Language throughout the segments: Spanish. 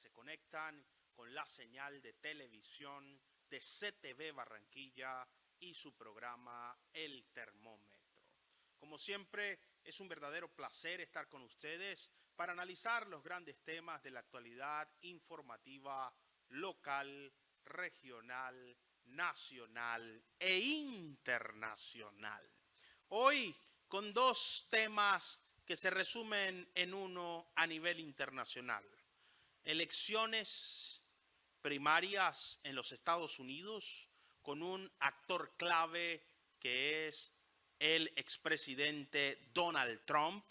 se conectan con la señal de televisión de CTV Barranquilla y su programa El Termómetro. Como siempre, es un verdadero placer estar con ustedes para analizar los grandes temas de la actualidad informativa local, regional, nacional e internacional. Hoy con dos temas que se resumen en uno a nivel internacional. Elecciones primarias en los Estados Unidos con un actor clave que es el expresidente Donald Trump,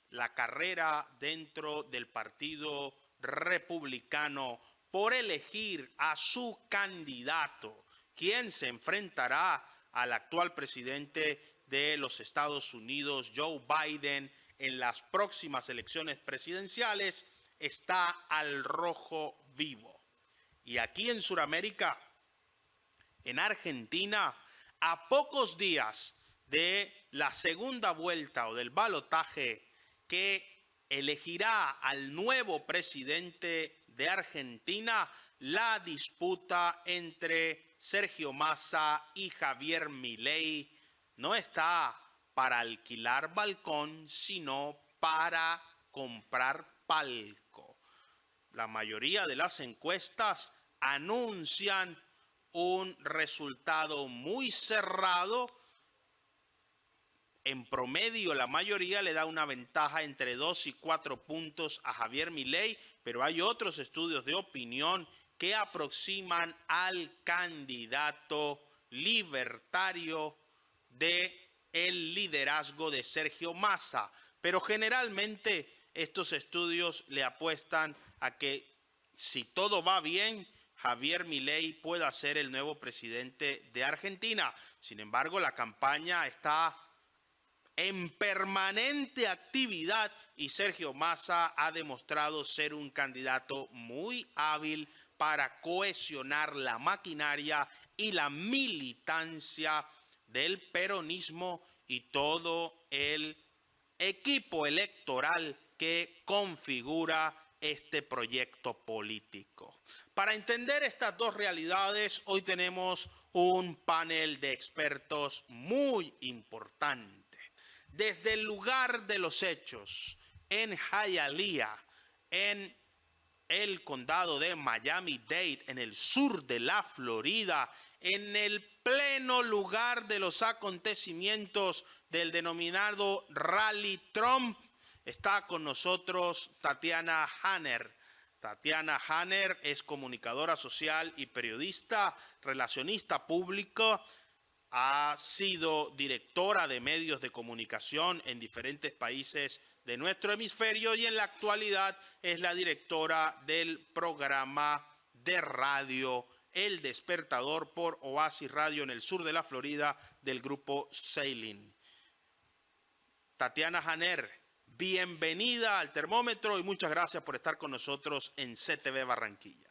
la carrera dentro del Partido Republicano por elegir a su candidato, quien se enfrentará al actual presidente de los Estados Unidos, Joe Biden, en las próximas elecciones presidenciales, está al rojo vivo. Y aquí en Sudamérica, en Argentina, a pocos días de la segunda vuelta o del balotaje que elegirá al nuevo presidente de Argentina, la disputa entre Sergio Massa y Javier Milei no está para alquilar balcón, sino para comprar palco. La mayoría de las encuestas anuncian un resultado muy cerrado. En promedio, la mayoría le da una ventaja entre 2 y 4 puntos a Javier Milei, pero hay otros estudios de opinión que aproximan al candidato libertario del liderazgo de Sergio Massa. Pero generalmente estos estudios le apuestan a que si todo va bien, Javier Milei pueda ser el nuevo presidente de Argentina. Sin embargo, la campaña está en permanente actividad y Sergio Massa ha demostrado ser un candidato muy hábil para cohesionar la maquinaria y la militancia del peronismo y todo el equipo electoral que configura este proyecto político. Para entender estas dos realidades, hoy tenemos un panel de expertos muy importante. Desde el lugar de los hechos, en Hialeah, en el condado de Miami-Dade, en el sur de la Florida, en el pleno lugar de los acontecimientos del denominado Rally Trump, está con nosotros Tatiana Hanner. Tatiana Hanner es comunicadora social y periodista, relacionista público. Ha sido directora de medios de comunicación en diferentes países de nuestro hemisferio y en la actualidad es la directora del programa de radio El Despertador por Oasis Radio en el sur de la Florida del grupo Sailing. Tatiana Hanner, bienvenida al Termómetro y muchas gracias por estar con nosotros en CTV Barranquilla.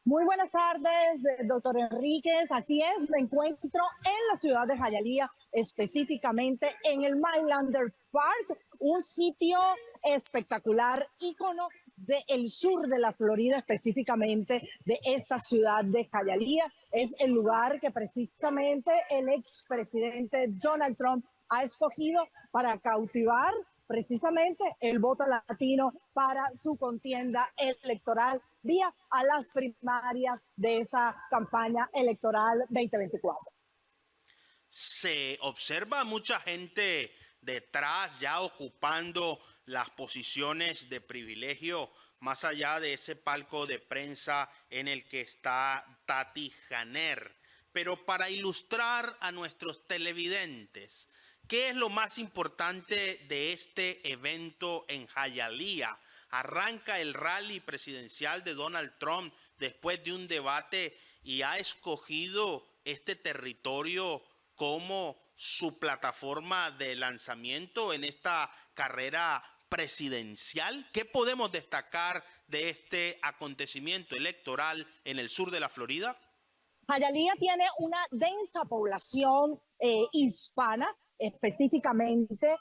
Muy buenas tardes, doctor Enríquez. Así es, me encuentro en la ciudad de Hialeah, específicamente en el Mylander Park, un sitio espectacular, ícono del sur de la Florida, específicamente de esta ciudad de Hialeah. Es el lugar que precisamente el expresidente Donald Trump ha escogido para cautivar precisamente el voto latino para su contienda electoral vía a las primarias de esa campaña electoral 2024. Se observa mucha gente detrás ya ocupando las posiciones de privilegio más allá de ese palco de prensa en el que está Tati Hanner. Pero para ilustrar a nuestros televidentes, ¿qué es lo más importante de este evento en Hialeah? Arranca el rally presidencial de Donald Trump después de un debate y ha escogido este territorio como su plataforma de lanzamiento en esta carrera presidencial. ¿Qué podemos destacar de este acontecimiento electoral en el sur de la Florida? Hialeah tiene una densa población hispana, específicamente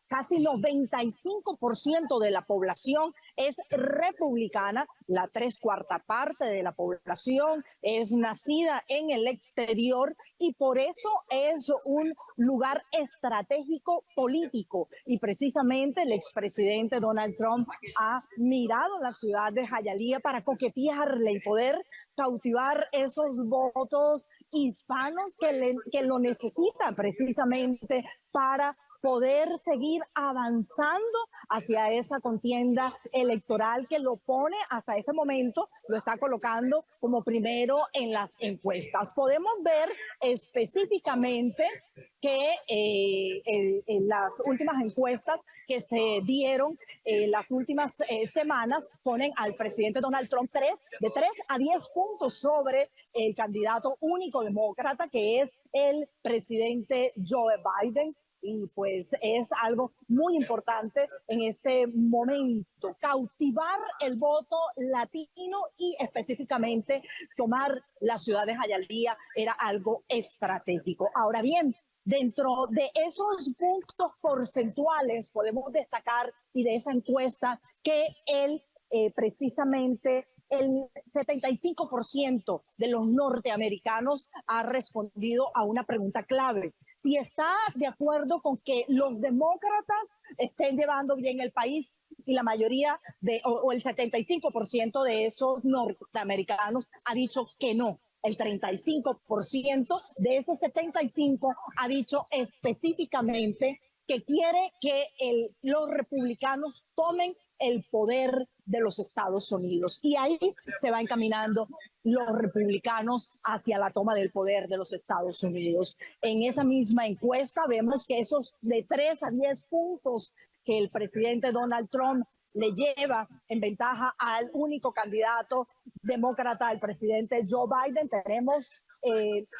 casi 95% de la población es republicana, la 3/4 parte de la población es nacida en el exterior y por eso es un lugar estratégico político. Y precisamente el expresidente Donald Trump ha mirado la ciudad de Hialeah para coquetearle y poder cautivar esos votos hispanos que lo necesitan precisamente para poder seguir avanzando hacia esa contienda electoral que lo pone hasta este momento, lo está colocando como primero en las encuestas. Podemos ver específicamente que en las últimas encuestas que se dieron las últimas semanas ponen al presidente Donald Trump de 3 a 10 puntos sobre el candidato único demócrata que es el presidente Joe Biden. Y pues es algo muy importante en este momento, cautivar el voto latino y específicamente tomar la ciudad de Hialeah era algo estratégico. Ahora bien, dentro de esos puntos porcentuales podemos destacar y de esa encuesta que precisamente el 75% de los norteamericanos ha respondido a una pregunta clave. Si está de acuerdo con que los demócratas estén llevando bien el país y la mayoría o el 75% de esos norteamericanos ha dicho que no. El 35% de ese 75% ha dicho específicamente que quiere que los republicanos tomen el poder de los Estados Unidos. Y ahí se va encaminando los republicanos hacia la toma del poder de los Estados Unidos. En esa misma encuesta vemos que esos de 3 a 10 puntos que el presidente Donald Trump le lleva en ventaja al único candidato demócrata, el presidente Joe Biden, tenemos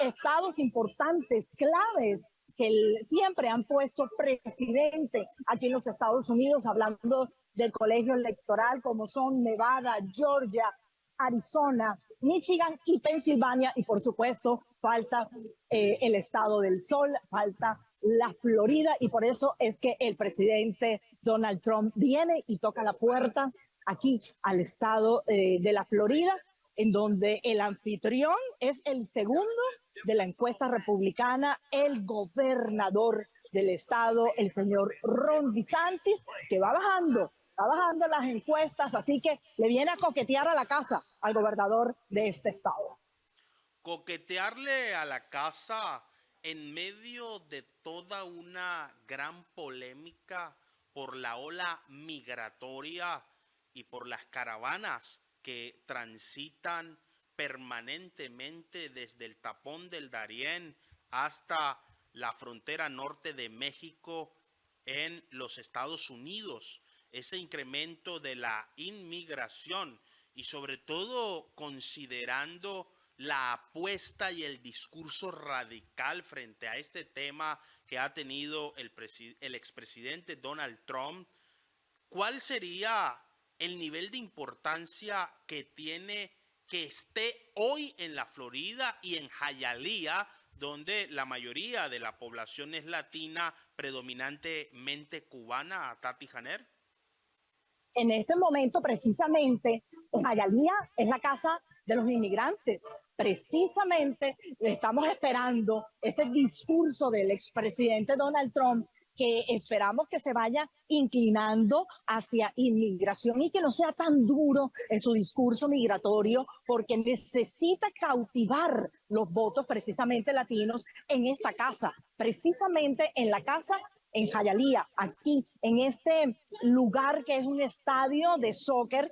estados importantes, claves, que siempre han puesto presidente aquí en los Estados Unidos, hablando del colegio electoral, como son Nevada, Georgia, Arizona, Michigan y Pensilvania. Y por supuesto, falta el estado del sol, falta la Florida. Y por eso es que el presidente Donald Trump viene y toca la puerta aquí al estado de la Florida, en donde el anfitrión es el segundo de la encuesta republicana, el gobernador del estado, el señor Ron DeSantis, que va bajando las encuestas, así que le viene a coquetear a la casa al gobernador de este estado. Coquetearle a la casa en medio de toda una gran polémica por la ola migratoria y por las caravanas que transitan permanentemente desde el tapón del Darién hasta la frontera norte de México en los Estados Unidos. Ese incremento de la inmigración y sobre todo considerando la apuesta y el discurso radical frente a este tema que ha tenido el expresidente Donald Trump, ¿cuál sería el nivel de importancia que tiene que esté hoy en la Florida y en Hialeah, donde la mayoría de la población es latina, predominantemente cubana, Tati Janer? En este momento, precisamente, en Hialeah es la casa de los inmigrantes. Precisamente estamos esperando ese discurso del expresidente Donald Trump, que esperamos que se vaya inclinando hacia inmigración y que no sea tan duro en su discurso migratorio, porque necesita cautivar los votos precisamente latinos en esta casa, precisamente en la casa en Hialeah, aquí en este lugar que es un estadio de soccer,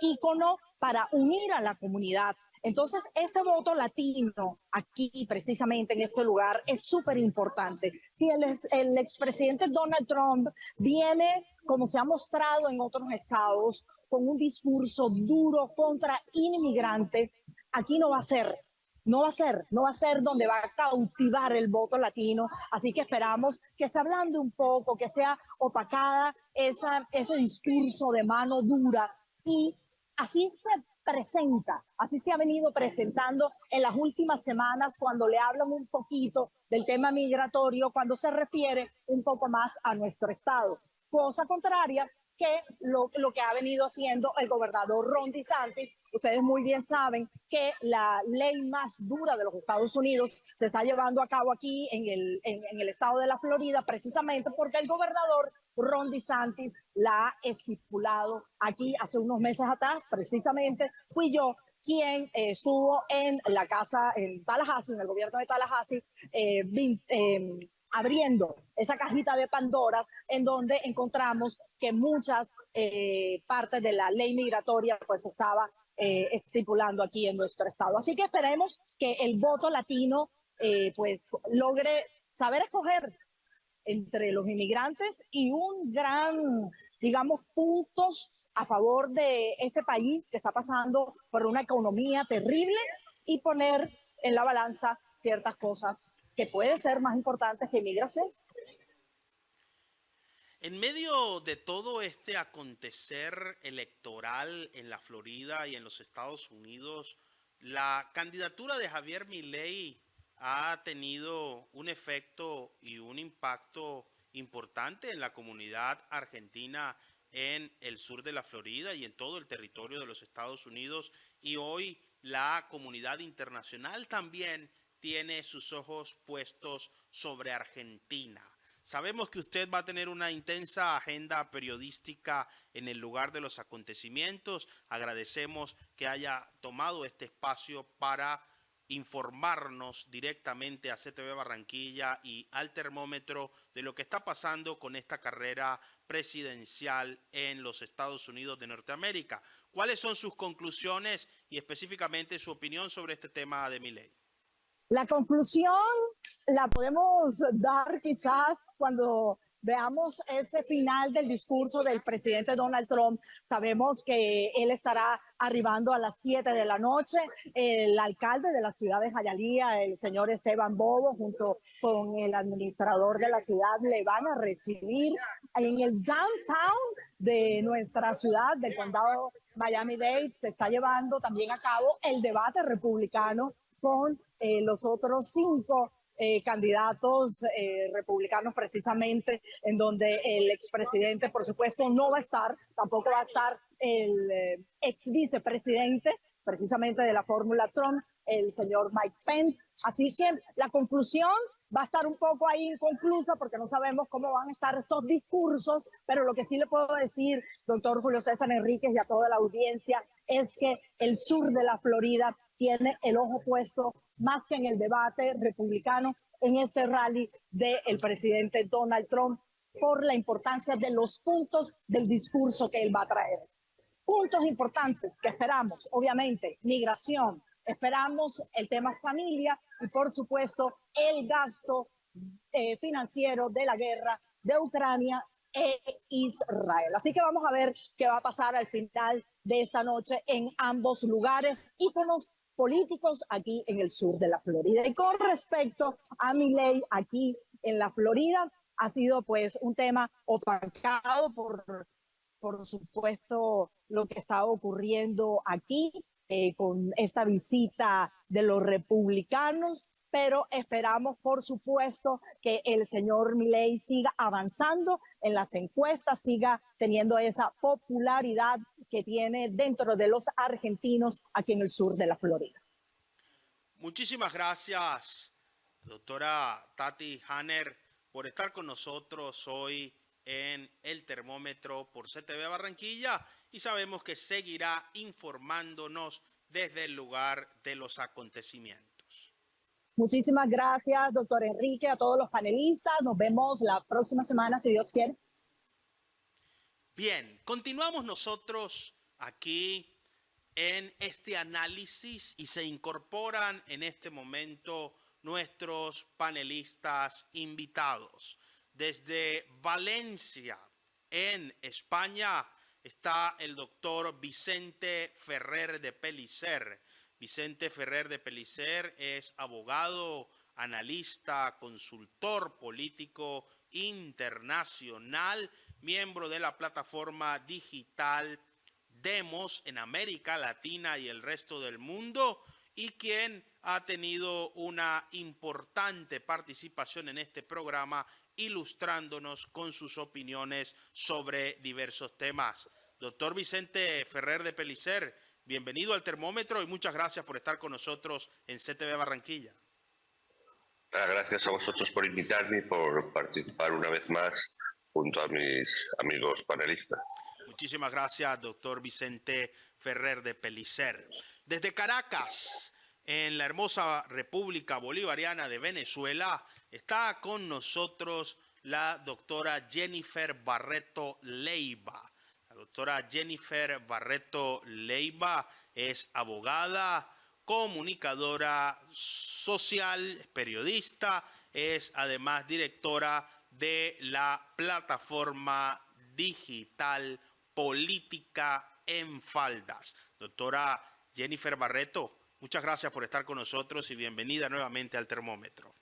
ícono para unir a la comunidad. Entonces, este voto latino aquí, precisamente en este lugar, es súper importante. Si el expresidente Donald Trump viene, como se ha mostrado en otros estados, con un discurso duro contra inmigrantes, aquí no va a ser. No va a ser donde va a cautivar el voto latino. Así que esperamos que se ablande un poco, que sea opacada ese discurso de mano dura y así se presenta, así se ha venido presentando en las últimas semanas cuando le hablan un poquito del tema migratorio, cuando se refiere un poco más a nuestro estado. Cosa contraria que lo que ha venido haciendo el gobernador Ron DeSantis. Ustedes muy bien saben que la ley más dura de los Estados Unidos se está llevando a cabo aquí en el estado de la Florida, precisamente porque el gobernador Ron DeSantis la ha estipulado aquí hace unos meses atrás. Precisamente fui yo quien estuvo en la casa en Tallahassee, en el gobierno de Tallahassee, abriendo esa cajita de Pandora en donde encontramos que muchas partes de la ley migratoria pues estaba estipulando aquí en nuestro estado. Así que esperemos que el voto latino pues logre saber escoger entre los inmigrantes y un gran, digamos, puntos a favor de este país que está pasando por una economía terrible y poner en la balanza ciertas cosas que pueden ser más importantes que inmigración. En medio de todo este acontecer electoral en la Florida y en los Estados Unidos, la candidatura de Javier Milei ha tenido un efecto y un impacto importante en la comunidad argentina en el sur de la Florida y en todo el territorio de los Estados Unidos. Y hoy la comunidad internacional también tiene sus ojos puestos sobre Argentina. Sabemos que usted va a tener una intensa agenda periodística en el lugar de los acontecimientos. Agradecemos que haya tomado este espacio para informarnos directamente a CTV Barranquilla y al Termómetro de lo que está pasando con esta carrera presidencial en los Estados Unidos de Norteamérica. ¿Cuáles son sus conclusiones y específicamente su opinión sobre este tema de Milei? La conclusión la podemos dar quizás cuando veamos ese final del discurso del presidente Donald Trump. Sabemos que él estará arribando a las 7 de la noche. El alcalde de la ciudad de Hialeah, el señor Esteban Bobo, junto con el administrador de la ciudad, le van a recibir en el downtown de nuestra ciudad, del condado Miami-Dade. Se está llevando también a cabo el debate republicano con los otros 5 candidatos republicanos, precisamente, en donde el expresidente, por supuesto, no va a estar, tampoco va a estar el ex vicepresidente, precisamente de la fórmula Trump, el señor Mike Pence. Así que la conclusión va a estar un poco ahí inconclusa porque no sabemos cómo van a estar estos discursos, pero lo que sí le puedo decir, doctor Julio César Enríquez, y a toda la audiencia, es que el sur de la Florida tiene el ojo puesto más que en el debate republicano, en este rally del presidente Donald Trump, por la importancia de los puntos del discurso que él va a traer. Puntos importantes que esperamos, obviamente, migración, esperamos el tema familia y, por supuesto, el gasto financiero de la guerra de Ucrania e Israel. Así que vamos a ver qué va a pasar al final de esta noche en ambos lugares, íconos políticos aquí en el sur de la Florida. Y con respecto a Milei aquí en la Florida, ha sido pues un tema opacado por supuesto lo que está ocurriendo aquí con esta visita de los republicanos, pero esperamos por supuesto que el señor Milei siga avanzando en las encuestas, siga teniendo esa popularidad que tiene dentro de los argentinos aquí en el sur de la Florida. Muchísimas gracias, doctora Tati Hanner, por estar con nosotros hoy en El Termómetro por CTV Barranquilla, y sabemos que seguirá informándonos desde el lugar de los acontecimientos. Muchísimas gracias, doctor Enrique, a todos los panelistas. Nos vemos la próxima semana, si Dios quiere. Bien, continuamos nosotros aquí en este análisis y se incorporan en este momento nuestros panelistas invitados. Desde Valencia, en España, está el doctor Vicente Ferrer de Pellicer. Vicente Ferrer de Pellicer es abogado, analista, consultor político internacional, miembro de la plataforma digital entendemos en América Latina y el resto del mundo, y quien ha tenido una importante participación en este programa, ilustrándonos con sus opiniones sobre diversos temas. Doctor Vicente Ferrer de Pellicer, bienvenido al Termómetro y muchas gracias por estar con nosotros en CTV Barranquilla. Gracias a vosotros por invitarme y por participar una vez más junto a mis amigos panelistas. Muchísimas gracias, doctor Vicente Ferrer de Pellicer. Desde Caracas, en la hermosa República Bolivariana de Venezuela, está con nosotros la doctora Jennifer Barreto Leiva. La doctora Jennifer Barreto Leiva es abogada, comunicadora social, periodista, es además directora de la plataforma digital Política en Faldas. Doctora Jennifer Barreto, muchas gracias por estar con nosotros y bienvenida nuevamente al Termómetro.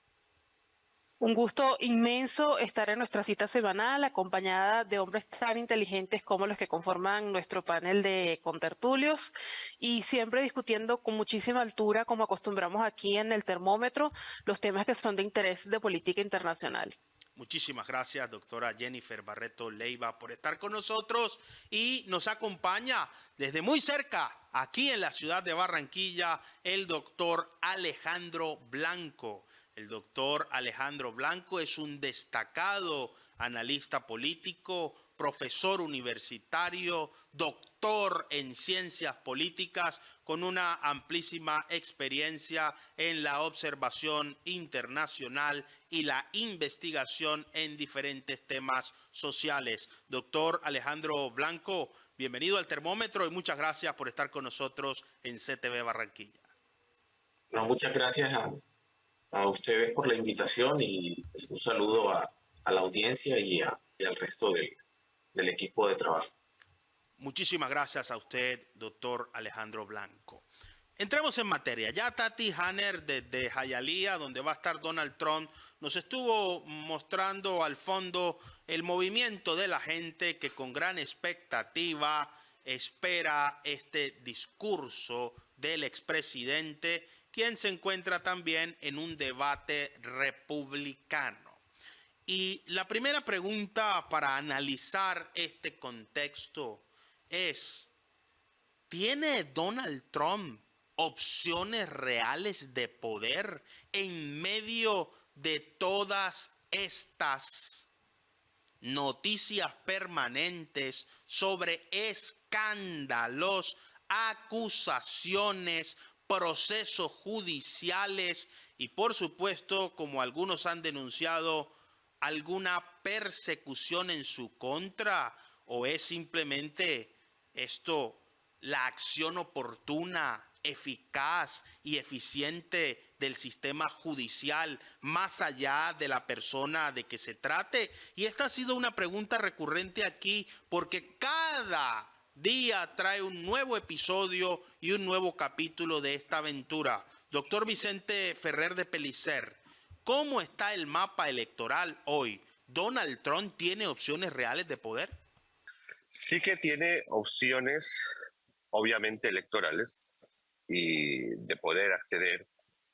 Un gusto inmenso estar en nuestra cita semanal acompañada de hombres tan inteligentes como los que conforman nuestro panel de contertulios y siempre discutiendo con muchísima altura, como acostumbramos aquí en el Termómetro, los temas que son de interés de política internacional. Muchísimas gracias, doctora Jennifer Barreto Leiva, por estar con nosotros y nos acompaña desde muy cerca, aquí en la ciudad de Barranquilla, el doctor Alejandro Blanco. El doctor Alejandro Blanco es un destacado analista político, profesor universitario, doctor en ciencias políticas, con una amplísima experiencia en la observación internacional y la investigación en diferentes temas sociales. Doctor Alejandro Blanco, bienvenido al Termómetro y muchas gracias por estar con nosotros en CTV Barranquilla. No, muchas gracias a ustedes por la invitación y pues, un saludo a la audiencia y al resto del equipo de trabajo. Muchísimas gracias a usted, doctor Alejandro Blanco. Entremos en materia. Ya Tati Hanner desde Hialeah, donde va a estar Donald Trump, nos estuvo mostrando al fondo el movimiento de la gente que con gran expectativa espera este discurso del expresidente, quien se encuentra también en un debate republicano. Y la primera pregunta para analizar este contexto es, ¿tiene Donald Trump opciones reales de poder en medio de todas estas noticias permanentes sobre escándalos, acusaciones, procesos judiciales y, por supuesto, como algunos han denunciado, alguna persecución en su contra? ¿O es simplemente esto la acción oportuna, eficaz y eficiente del sistema judicial, más allá de la persona de que se trate? Y esta ha sido una pregunta recurrente aquí, porque cada día trae un nuevo episodio y un nuevo capítulo de esta aventura. Doctor Vicente Ferrer de Pellicer, ¿cómo está el mapa electoral hoy? ¿Donald Trump tiene opciones reales de poder? Sí que tiene opciones, obviamente, electorales y de poder acceder.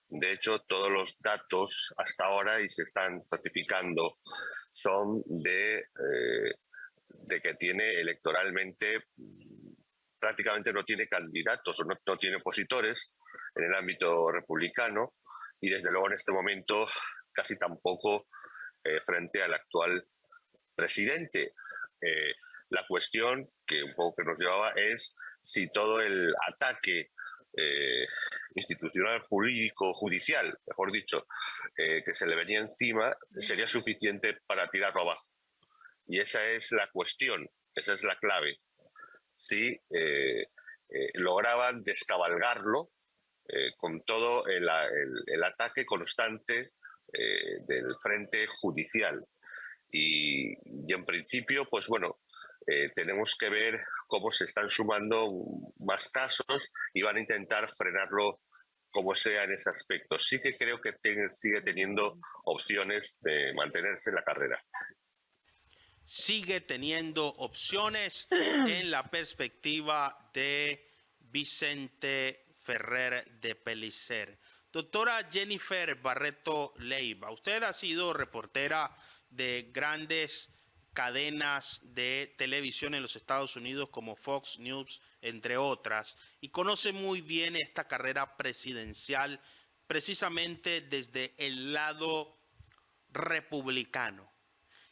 De hecho, todos los datos hasta ahora, y se están ratificando, son de que tiene electoralmente, prácticamente no tiene candidatos o no tiene opositores en el ámbito republicano, y desde luego en este momento casi tampoco frente al actual presidente. La cuestión que un poco que nos llevaba es si todo el ataque institucional, jurídico, judicial, mejor dicho, que se le venía encima, sería suficiente para tirarlo abajo. Y esa es la cuestión, esa es la clave. Si lograban descabalgarlo con todo el ataque constante del frente judicial. Y en principio, pues bueno, tenemos que ver cómo se están sumando más casos y van a intentar frenarlo como sea en ese aspecto. Sí que creo que sigue teniendo opciones de mantenerse en la carrera. sigue teniendo opciones en la perspectiva de Vicente Ferrer de Pellicer. Doctora Jennifer Barreto Leiva, usted ha sido reportera de grandes cadenas de televisión en los Estados Unidos como Fox News, entre otras, y conoce muy bien esta carrera presidencial precisamente desde el lado republicano.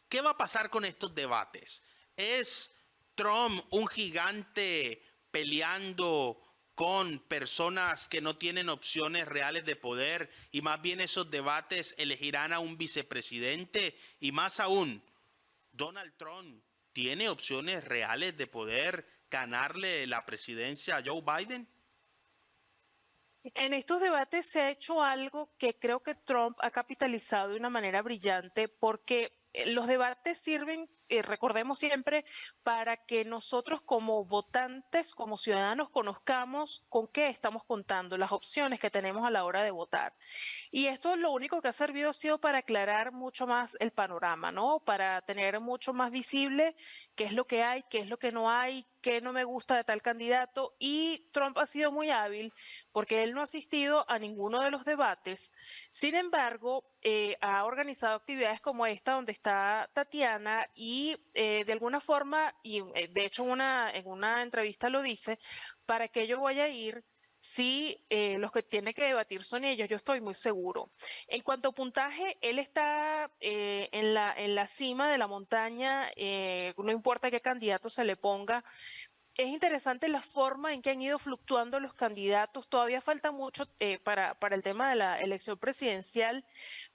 ¿Qué va a pasar con estos debates? ¿Es Trump un gigante peleando con personas que no tienen opciones reales de poder y más bien esos debates elegirán a un vicepresidente? Y más aún, ¿Donald Trump tiene opciones reales de poder ganarle la presidencia a Joe Biden? En estos debates se ha hecho algo que creo que Trump ha capitalizado de una manera brillante porque los debates sirven, recordemos siempre, para que nosotros como votantes, como ciudadanos, conozcamos con qué estamos contando, las opciones que tenemos a la hora de votar. Y esto lo único que ha servido ha sido para aclarar mucho más el panorama, ¿no? Para tener mucho más visible qué es lo que hay, qué es lo que no hay, qué no me gusta de tal candidato. Y Trump ha sido muy hábil porque él no ha asistido a ninguno de los debates. Sin embargo, ha organizado actividades como esta donde está Tatiana y de alguna forma, y de hecho en una entrevista lo dice, ¿para qué yo voy a ir si los que tienen que debatir son ellos? Yo estoy muy seguro. En cuanto a puntaje, él está en la cima de la montaña, no importa qué candidato se le ponga. Es interesante la forma en que han ido fluctuando los candidatos. Todavía falta mucho para el tema de la elección presidencial,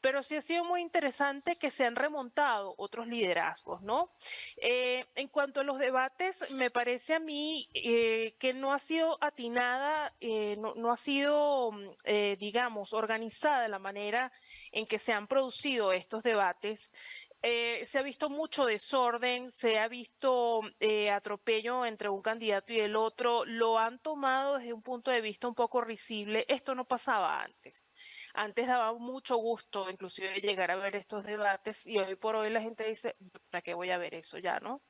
pero sí ha sido muy interesante que se han remontado otros liderazgos, ¿no? En cuanto a los debates, me parece a mí que no ha sido atinada, no ha sido, digamos, organizada la manera en que se han producido estos debates. Se ha visto mucho desorden, se ha visto atropello entre un candidato y el otro, lo han tomado desde un punto de vista un poco risible. Esto no pasaba antes. Antes daba mucho gusto inclusive llegar a ver estos debates y hoy por hoy la gente dice, ¿para qué voy a ver eso ya, no?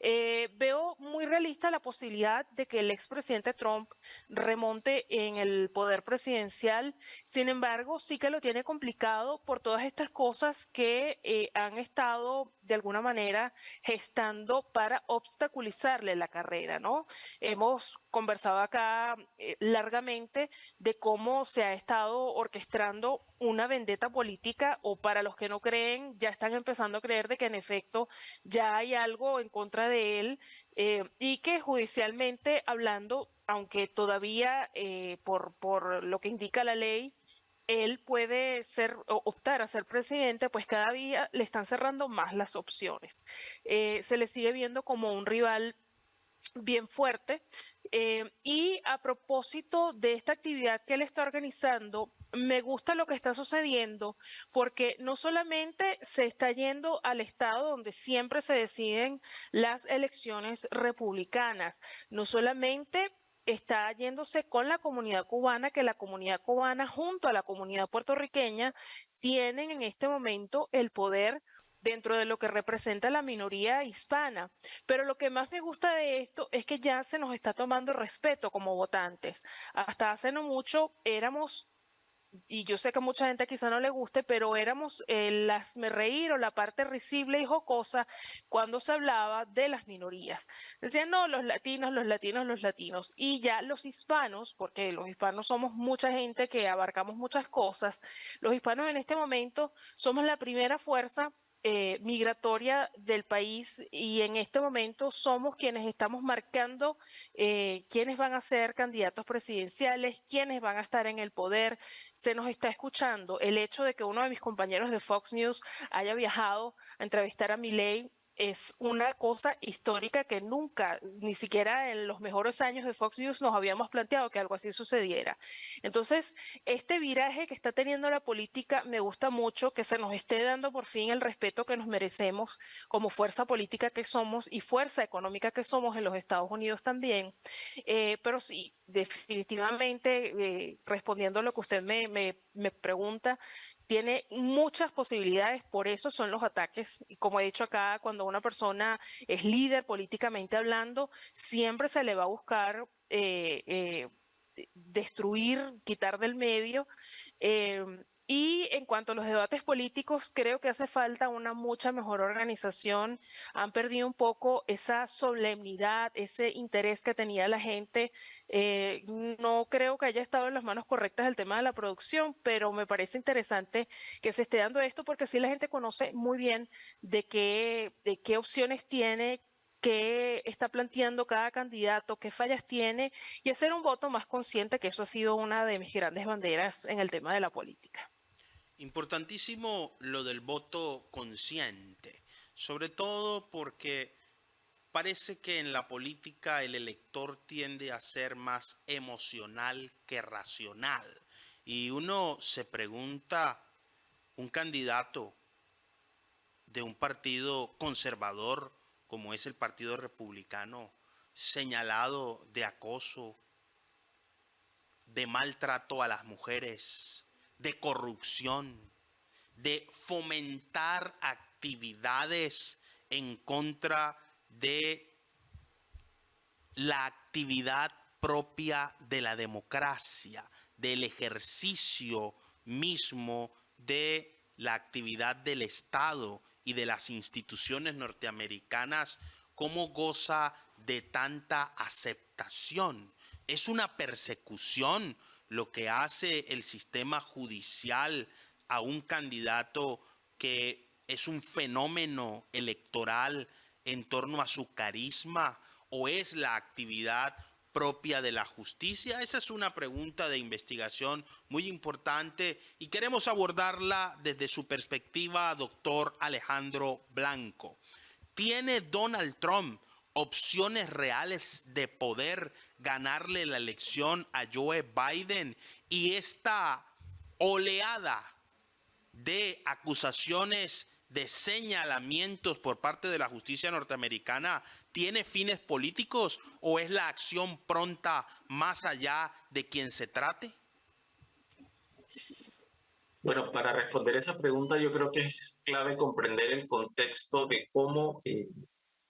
Veo muy realista la posibilidad de que el expresidente Trump remonte en el poder presidencial. Sin embargo, sí que lo tiene complicado por todas estas cosas que han estado de alguna manera gestando para obstaculizarle la carrera, ¿no? Hemos conversado acá largamente de cómo se ha estado orquestando una vendetta política, o para los que no creen, ya están empezando a creer de que en efecto ya hay algo en contra de él y que judicialmente hablando, aunque todavía por lo que indica la ley, él puede optar a ser presidente, pues cada día le están cerrando más las opciones. Se le sigue viendo como un rival bien fuerte. Y a propósito de esta actividad que él está organizando, me gusta lo que está sucediendo porque no solamente se está yendo al estado donde siempre se deciden las elecciones republicanas, no solamente está yéndose con la comunidad cubana, que la comunidad cubana junto a la comunidad puertorriqueña tienen en este momento el poder dentro de lo que representa la minoría hispana. Pero lo que más me gusta de esto es que ya se nos está tomando respeto como votantes. Hasta hace no mucho éramos, y yo sé que a mucha gente quizá no le guste, pero éramos el hazmerreír o la parte risible y jocosa cuando se hablaba de las minorías. Decían, no, los latinos, los latinos, los latinos. Y ya los hispanos, porque los hispanos somos mucha gente que abarcamos muchas cosas, los hispanos en este momento somos la primera fuerza migratoria del país y en este momento somos quienes estamos marcando quiénes van a ser candidatos presidenciales, quiénes van a estar en el poder. Se nos está escuchando. El hecho de que uno de mis compañeros de Fox News haya viajado a entrevistar a Milei es una cosa histórica que nunca, ni siquiera en los mejores años de Fox News nos habíamos planteado que algo así sucediera. Entonces, este viraje que está teniendo la política me gusta mucho, que se nos esté dando por fin el respeto que nos merecemos como fuerza política que somos y fuerza económica que somos en los Estados Unidos también. Pero sí, definitivamente, respondiendo a lo que usted me pregunta, tiene muchas posibilidades, por eso son los ataques. Y como he dicho acá, cuando una persona es líder políticamente hablando, siempre se le va a buscar destruir, quitar del medio. Y en cuanto a los debates políticos, creo que hace falta una mucha mejor organización. Han perdido un poco esa solemnidad, ese interés que tenía la gente. No creo que haya estado en las manos correctas el tema de la producción, pero me parece interesante que se esté dando esto porque así la gente conoce muy bien de qué opciones tiene, qué está planteando cada candidato, qué fallas tiene, y hacer un voto más consciente, que eso ha sido una de mis grandes banderas en el tema de la política. Importantísimo lo del voto consciente, sobre todo porque parece que en la política el elector tiende a ser más emocional que racional. Y uno se pregunta, un candidato de un partido conservador como es el Partido Republicano, señalado de acoso, de maltrato a las mujeres, de corrupción, de fomentar actividades en contra de la actividad propia de la democracia, del ejercicio mismo de la actividad del Estado y de las instituciones norteamericanas, cómo goza de tanta aceptación. Es una persecución lo que hace el sistema judicial a un candidato que es un fenómeno electoral en torno a su carisma, o es la actividad propia de la justicia. Esa es una pregunta de investigación muy importante y queremos abordarla desde su perspectiva, doctor Alejandro Blanco. ¿Tiene Donald Trump opciones reales de poder ganarle la elección a Joe Biden? Y esta oleada de acusaciones, de señalamientos por parte de la justicia norteamericana, ¿tiene fines políticos o es la acción pronta más allá de quien se trate? Bueno, para responder esa pregunta yo creo que es clave comprender el contexto de cómo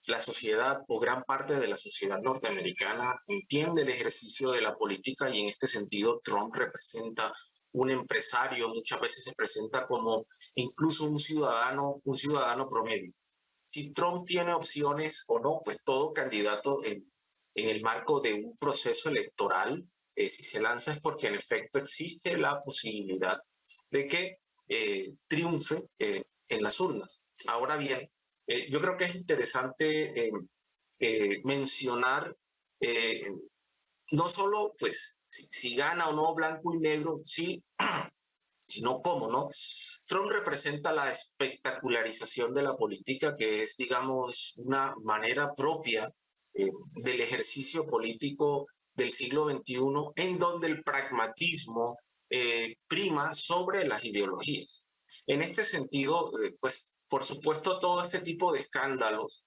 la sociedad o gran parte de la sociedad norteamericana entiende el ejercicio de la política, y en este sentido Trump representa un empresario, muchas veces se presenta como incluso un ciudadano promedio. Si Trump tiene opciones o no, pues todo candidato en el marco de un proceso electoral, si se lanza es porque en efecto existe la posibilidad de que triunfe en las urnas. Ahora bien, yo creo que es interesante mencionar no solo pues si gana o no blanco y negro, sí, sino cómo, ¿no? Trump representa la espectacularización de la política, que es, digamos, una manera propia del ejercicio político del siglo XXI, en donde el pragmatismo prima sobre las ideologías. En este sentido, pues, por supuesto, todo este tipo de escándalos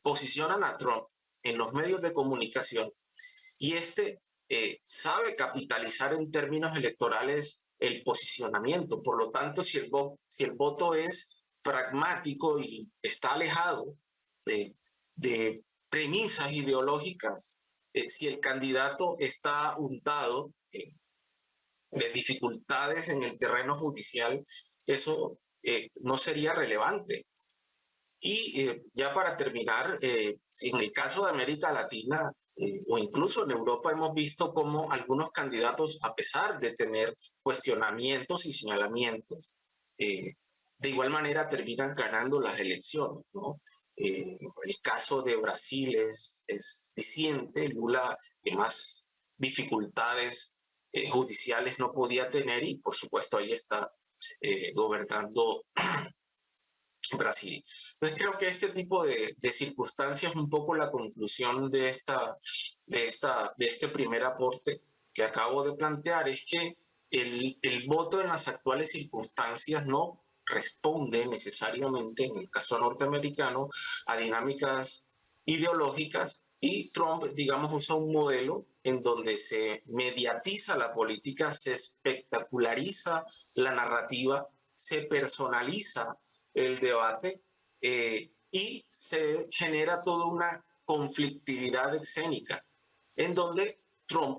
posicionan a Trump en los medios de comunicación, y sabe capitalizar en términos electorales el posicionamiento. Por lo tanto, si el voto es pragmático y está alejado de premisas ideológicas, si el candidato está untado de dificultades en el terreno judicial, eso no sería relevante. Y ya para terminar, en el caso de América Latina, o incluso en Europa, hemos visto cómo algunos candidatos, a pesar de tener cuestionamientos y señalamientos, de igual manera terminan ganando las elecciones, ¿no? El caso de Brasil es diciente. Lula, que más dificultades judiciales no podía tener, y por supuesto ahí está gobernando Brasil. Entonces creo que este tipo de circunstancias es un poco la conclusión de este primer aporte que acabo de plantear, es que el voto en las actuales circunstancias no responde necesariamente, en el caso norteamericano, a dinámicas ideológicas, y Trump, digamos, usa un modelo en donde se mediatiza la política, se espectaculariza la narrativa, se personaliza el debate y se genera toda una conflictividad escénica en donde Trump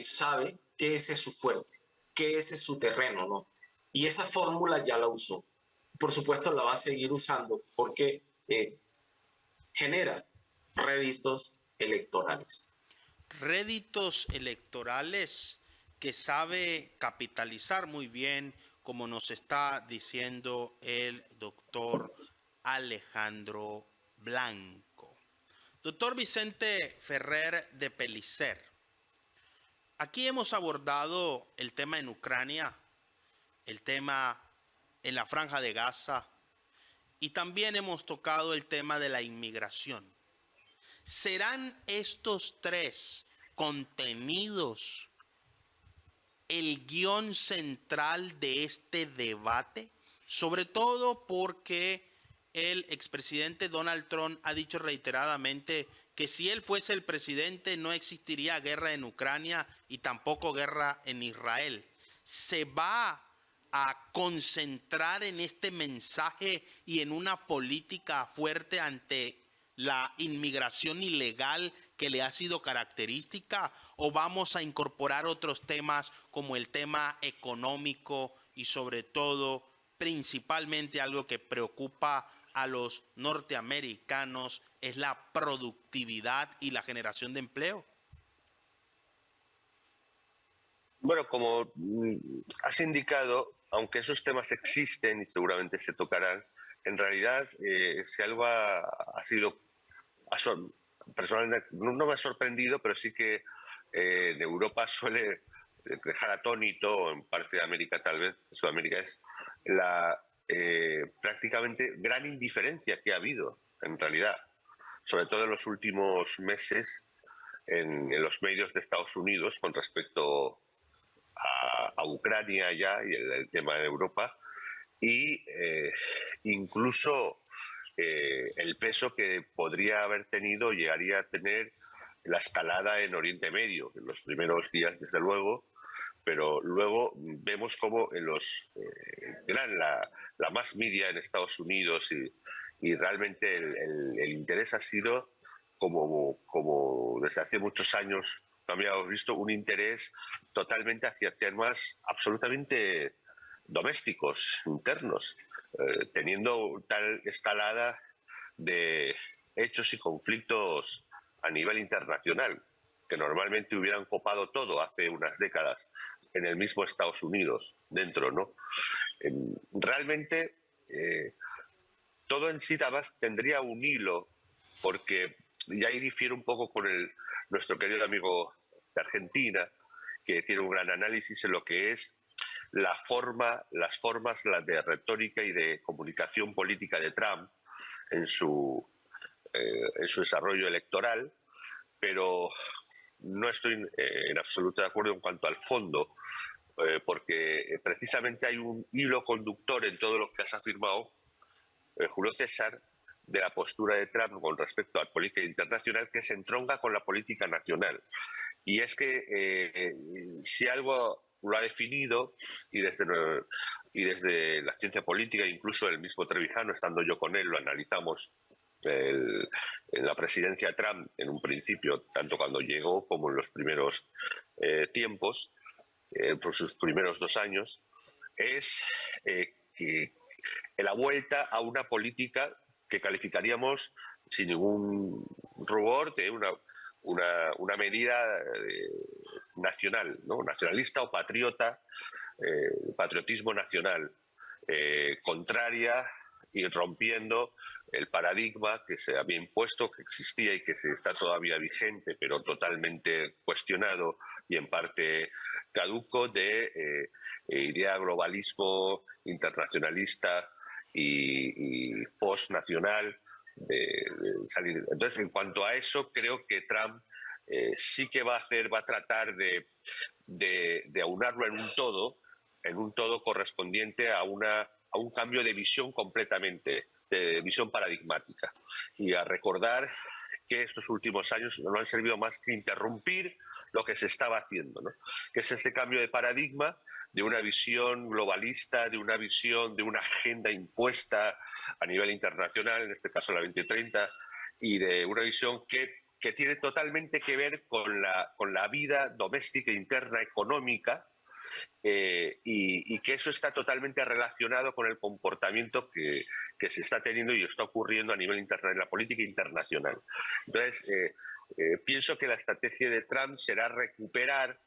sabe que ese es su fuerte, que ese es su terreno, ¿no? Y esa fórmula ya la usó. Por supuesto la va a seguir usando porque genera réditos electorales. Réditos electorales que sabe capitalizar muy bien, como nos está diciendo el doctor Alejandro Blanco. Doctor Vicente Ferrer de Pellicer, aquí hemos abordado el tema en Ucrania, el tema en la Franja de Gaza y también hemos tocado el tema de la inmigración. ¿Serán estos tres contenidos el guión central de este debate? Sobre todo porque el expresidente Donald Trump ha dicho reiteradamente que si él fuese el presidente no existiría guerra en Ucrania y tampoco guerra en Israel. ¿Se va a concentrar en este mensaje y en una política fuerte ante la inmigración ilegal que le ha sido característica, o vamos a incorporar otros temas como el tema económico y sobre todo, principalmente algo que preocupa a los norteamericanos es la productividad y la generación de empleo? Bueno, como has indicado, aunque esos temas existen y seguramente se tocarán, en realidad si algo ha sido, personalmente no me ha sorprendido, pero sí que en Europa suele dejar atónito, en parte de América tal vez, Sudamérica, es la prácticamente gran indiferencia que ha habido en realidad, sobre todo en los últimos meses en los medios de Estados Unidos con respecto a Ucrania ya y el tema de Europa, y incluso el peso que podría haber tenido, llegaría a tener la escalada en Oriente Medio, en los primeros días desde luego, pero luego vemos como en los la mass media en Estados Unidos y realmente el interés ha sido como desde hace muchos años no habíamos visto, un interés totalmente hacia temas absolutamente domésticos, internos, teniendo tal escalada de hechos y conflictos a nivel internacional, que normalmente hubieran copado todo hace unas décadas en el mismo Estados Unidos, dentro, ¿no? Realmente todo en sí tendría un hilo, porque y ahí difiere un poco con nuestro querido amigo de Argentina, que tiene un gran análisis en lo que es las formas de retórica y de comunicación política de Trump en su desarrollo electoral, pero no estoy en absoluto de acuerdo en cuanto al fondo, porque precisamente hay un hilo conductor en todo lo que has afirmado, Julio César, de la postura de Trump con respecto a la política internacional, que se entronca con la política nacional. Y es que si algo lo ha definido, y desde la ciencia política, incluso el mismo Trevijano, estando yo con él, lo analizamos en la presidencia de Trump en un principio, tanto cuando llegó como en los primeros tiempos, por sus primeros 2 años, es que la vuelta a una política que calificaríamos sin ningún rubor de una medida nacional, ¿no? Nacionalista o patriota, patriotismo nacional, contraria y rompiendo el paradigma que se había impuesto, que existía y que se está todavía vigente, pero totalmente cuestionado y en parte caduco, de idea globalismo internacionalista y post-nacional, de salir. Entonces, en cuanto a eso, creo que Trump sí que va a tratar de aunarlo en un todo correspondiente a un cambio de visión completamente, de visión paradigmática. Y a recordar que estos últimos años no han servido más que interrumpir lo que se estaba haciendo, ¿no? Que es ese cambio de paradigma de una visión globalista, de una visión, de una agenda impuesta a nivel internacional, en este caso la 2030, y de una visión que tiene totalmente que ver con la vida doméstica interna económica, y que eso está totalmente relacionado con el comportamiento que se está teniendo y está ocurriendo a nivel internacional, en la política internacional. Entonces, pienso que la estrategia de Trump será recuperar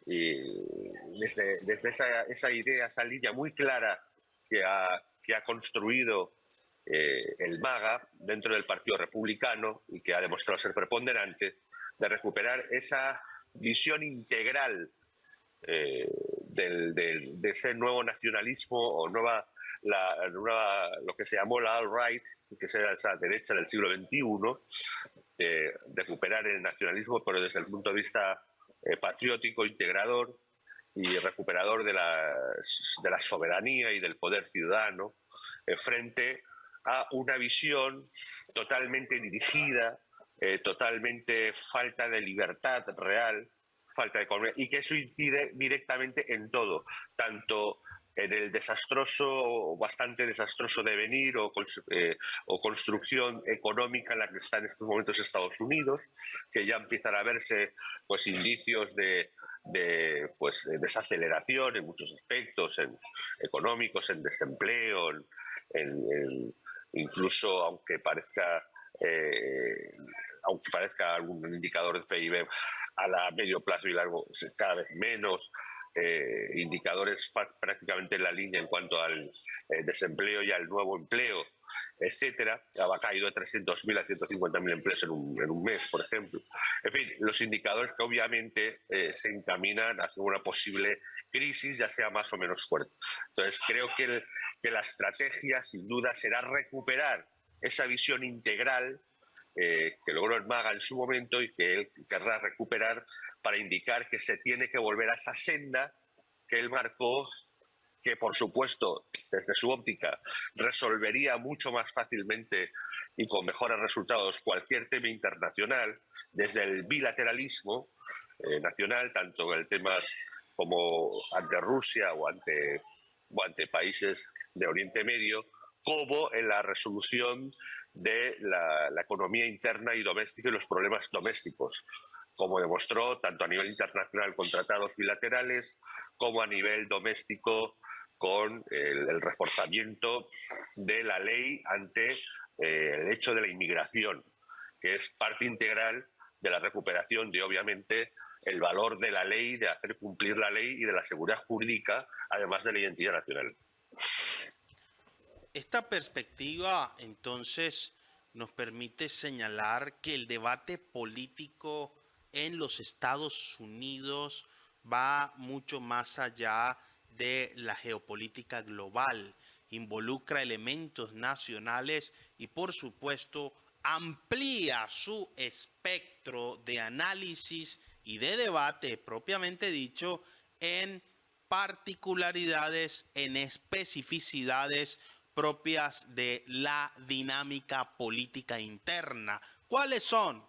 desde esa idea, esa línea muy clara que ha construido el MAGA dentro del Partido Republicano y que ha demostrado ser preponderante, de recuperar esa visión integral de ese nuevo nacionalismo o lo que se llamó la alt-right, que es esa derecha del siglo XXI, recuperar el nacionalismo, pero desde el punto de vista patriótico, integrador y recuperador de la soberanía y del poder ciudadano, frente a una visión totalmente dirigida, totalmente falta de libertad real, falta de economía, y que eso incide directamente en todo, tanto en el desastroso, bastante desastroso devenir o construcción económica en la que está en estos momentos Estados Unidos, que ya empiezan a verse pues indicios de desaceleración en muchos aspectos, económicos, en desempleo, incluso aunque parezca algún indicador de PIB a medio plazo y largo, cada vez menos, indicadores prácticamente en la línea en cuanto al desempleo y al nuevo empleo, etcétera. Ha caído de 300.000 a 150.000 empleos en un mes, por ejemplo. En fin, los indicadores que obviamente se encaminan hacia una posible crisis, ya sea más o menos fuerte. Entonces, creo que la estrategia, sin duda, será recuperar esa visión integral que logró el MAGA en su momento y que él querrá recuperar para indicar que se tiene que volver a esa senda que él marcó, que por supuesto desde su óptica resolvería mucho más fácilmente y con mejores resultados cualquier tema internacional, desde el bilateralismo nacional, tanto en temas como ante Rusia o ante países de Oriente Medio, como en la resolución de la economía interna y doméstica y los problemas domésticos, como demostró tanto a nivel internacional con tratados bilaterales como a nivel doméstico con el reforzamiento de la ley ante el hecho de la inmigración, que es parte integral de la recuperación de, obviamente, el valor de la ley, de hacer cumplir la ley y de la seguridad jurídica, además de la identidad nacional. Esta perspectiva, entonces, nos permite señalar que el debate político en los Estados Unidos va mucho más allá de la geopolítica global, involucra elementos nacionales y, por supuesto, amplía su espectro de análisis y de debate, propiamente dicho, en particularidades, en especificidades propias de la dinámica política interna. ¿Cuáles son?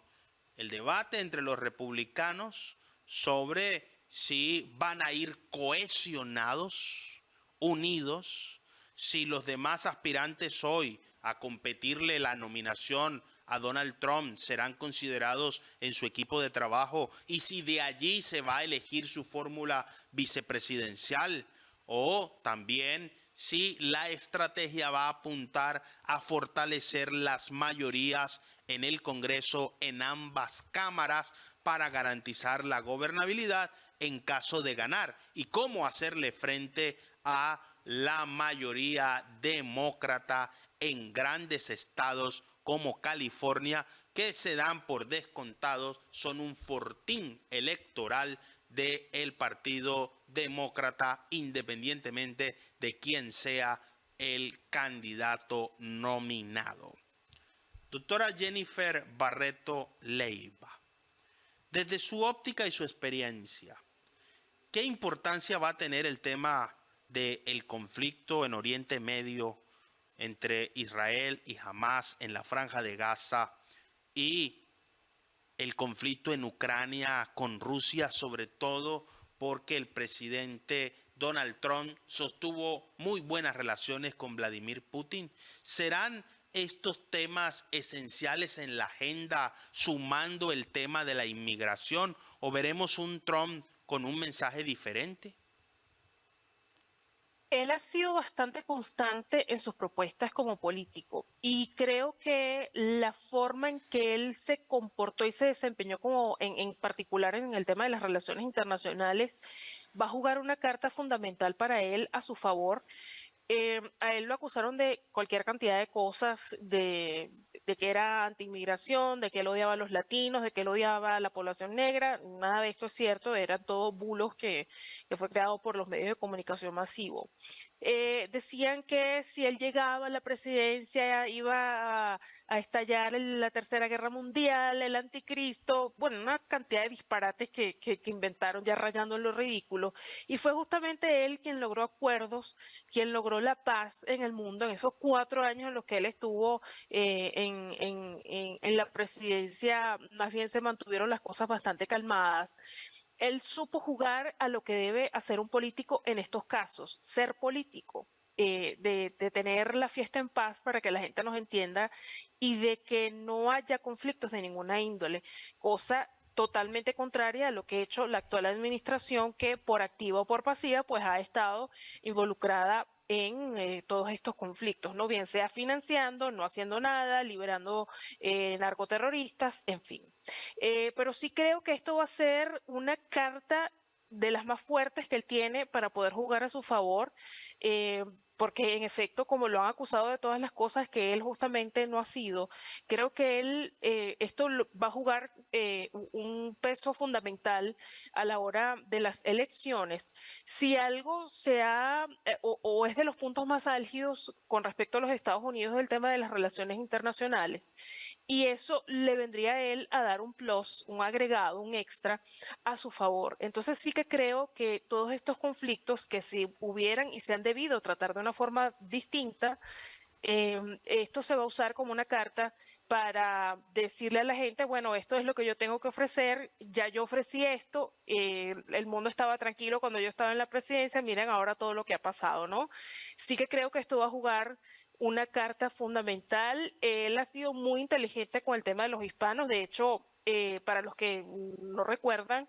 El debate entre los republicanos sobre si van a ir cohesionados, unidos, si los demás aspirantes hoy a competirle la nominación a Donald Trump serán considerados en su equipo de trabajo y si de allí se va a elegir su fórmula vicepresidencial, o también si la estrategia va a apuntar a fortalecer las mayorías en el Congreso en ambas cámaras para garantizar la gobernabilidad en caso de ganar, y cómo hacerle frente a la mayoría demócrata en grandes estados como California, que se dan por descontados, son un fortín electoral del Partido Demócrata, independientemente de quién sea el candidato nominado. Doctora Jennifer Barreto Leiva, desde su óptica y su experiencia, ¿qué importancia va a tener el tema del conflicto en Oriente Medio entre Israel y Hamás en la Franja de Gaza y el conflicto en Ucrania con Rusia, sobre todo porque el presidente Donald Trump sostuvo muy buenas relaciones con Vladimir Putin. ¿Serán estos temas esenciales en la agenda, sumando el tema de la inmigración, o veremos un Trump con un mensaje diferente? Él ha sido bastante constante en sus propuestas como político y creo que la forma en que él se comportó y se desempeñó como en particular en el tema de las relaciones internacionales va a jugar una carta fundamental para él a su favor. A él lo acusaron de cualquier cantidad de cosas, de que era anti-inmigración, de que él odiaba a los latinos, de que él odiaba a la población negra. Nada de esto es cierto, eran todos bulos que fue creado por los medios de comunicación masivo. Decían que si él llegaba a la presidencia iba a estallar la Tercera Guerra Mundial, el anticristo, bueno, una cantidad de disparates que inventaron ya rayando en lo ridículo. Y fue justamente él quien logró acuerdos, quien logró la paz en el mundo en esos 4 años en los que él estuvo en la presidencia. Más bien se mantuvieron las cosas bastante calmadas. Él supo jugar a lo que debe hacer un político en estos casos, ser político, de tener la fiesta en paz para que la gente nos entienda y de que no haya conflictos de ninguna índole, cosa totalmente contraria a lo que ha hecho la actual administración, que por activa o por pasiva pues ha estado involucrada en todos estos conflictos, ¿no? Bien sea financiando, no haciendo nada, liberando narcoterroristas, en fin. Pero sí creo que esto va a ser una carta de las más fuertes que él tiene para poder jugar a su favor, porque en efecto, como lo han acusado de todas las cosas que él justamente no ha sido, creo que él esto va a jugar un peso fundamental a la hora de las elecciones. Si algo o es de los puntos más álgidos con respecto a los Estados Unidos, el tema de las relaciones internacionales, y eso le vendría a él a dar un plus, un agregado, un extra a su favor. Entonces sí que creo que todos estos conflictos que si hubieran y se han debido tratar de una forma distinta, esto se va a usar como una carta para decirle a la gente, bueno, esto es lo que yo tengo que ofrecer, ya yo ofrecí esto, el mundo estaba tranquilo cuando yo estaba en la presidencia, miren ahora todo lo que ha pasado, ¿no? Sí que creo que esto va a jugar una carta fundamental. Él ha sido muy inteligente con el tema de los hispanos, de hecho, para los que no recuerdan,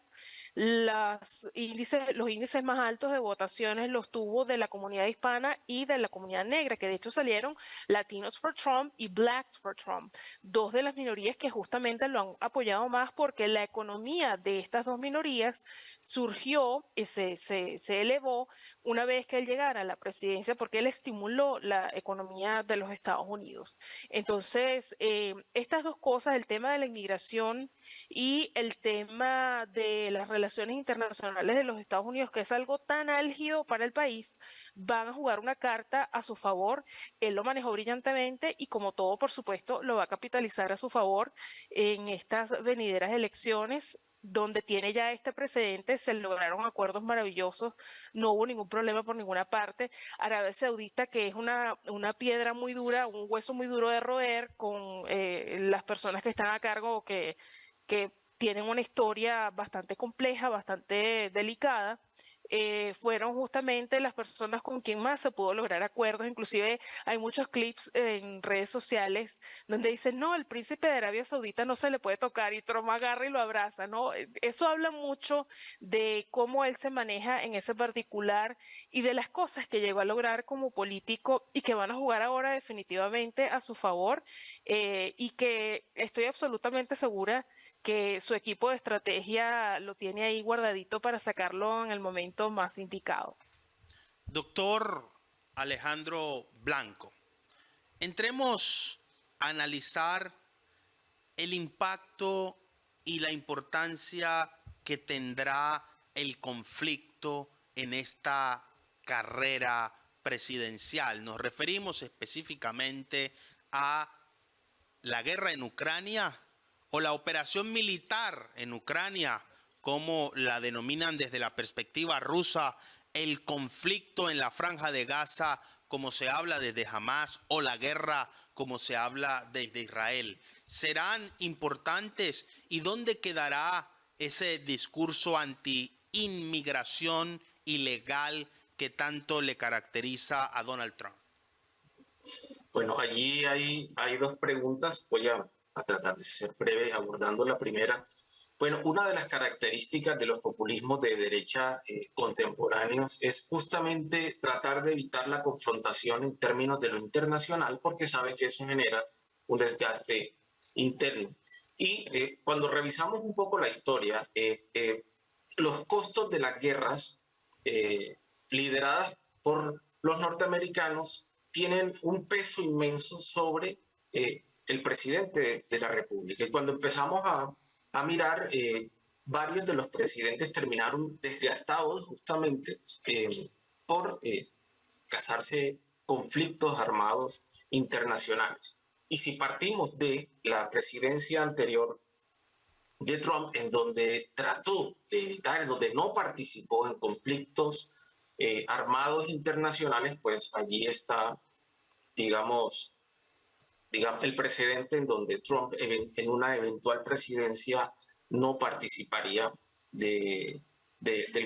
los índices más altos de votaciones los tuvo de la comunidad hispana y de la comunidad negra, que de hecho salieron Latinos for Trump y Blacks for Trump, dos de las minorías que justamente lo han apoyado más porque la economía de estas dos minorías surgió y se elevó una vez que él llegara a la presidencia, porque él estimuló la economía de los Estados Unidos. Entonces, estas dos cosas, el tema de la inmigración y el tema de las relaciones internacionales de los Estados Unidos, que es algo tan álgido para el país, van a jugar una carta a su favor. Él lo manejó brillantemente y como todo, por supuesto, lo va a capitalizar a su favor en estas venideras elecciones, donde tiene ya este precedente, se lograron acuerdos maravillosos, no hubo ningún problema por ninguna parte. Arabia Saudita, que es una piedra muy dura, un hueso muy duro de roer con las personas que están a cargo, que tienen una historia bastante compleja, bastante delicada, fueron justamente las personas con quien más se pudo lograr acuerdos. Inclusive hay muchos clips en redes sociales donde dicen, no, el príncipe de Arabia Saudita no se le puede tocar, y Trump agarra y lo abraza, ¿no? Eso habla mucho de cómo él se maneja en ese particular y de las cosas que llegó a lograr como político y que van a jugar ahora definitivamente a su favor, y que estoy absolutamente segura que su equipo de estrategia lo tiene ahí guardadito para sacarlo en el momento más indicado. Doctor Alejandro Blanco, entremos a analizar el impacto y la importancia que tendrá el conflicto en esta carrera presidencial. Nos referimos específicamente a la guerra en Ucrania o la operación militar en Ucrania, como la denominan desde la perspectiva rusa, el conflicto en la Franja de Gaza, como se habla desde Hamas, o la guerra, como se habla desde Israel. serán importantes? ¿Y dónde quedará ese discurso anti-inmigración ilegal que tanto le caracteriza a Donald Trump? Bueno, allí hay dos preguntas. Voy a tratar de ser breve abordando la primera. Bueno, una de las características de los populismos de derecha contemporáneos es justamente tratar de evitar la confrontación en términos de lo internacional, porque sabe que eso genera un desgaste interno. Y cuando revisamos un poco la historia, los costos de las guerras lideradas por los norteamericanos tienen un peso inmenso sobre el presidente de la República. Y cuando empezamos a mirar, varios de los presidentes terminaron desgastados justamente por casarse conflictos armados internacionales. Y si partimos de la presidencia anterior de Trump, en donde trató de evitar, en donde no participó en conflictos armados internacionales, pues allí está, digamos, el precedente en donde Trump en una eventual presidencia no participaría del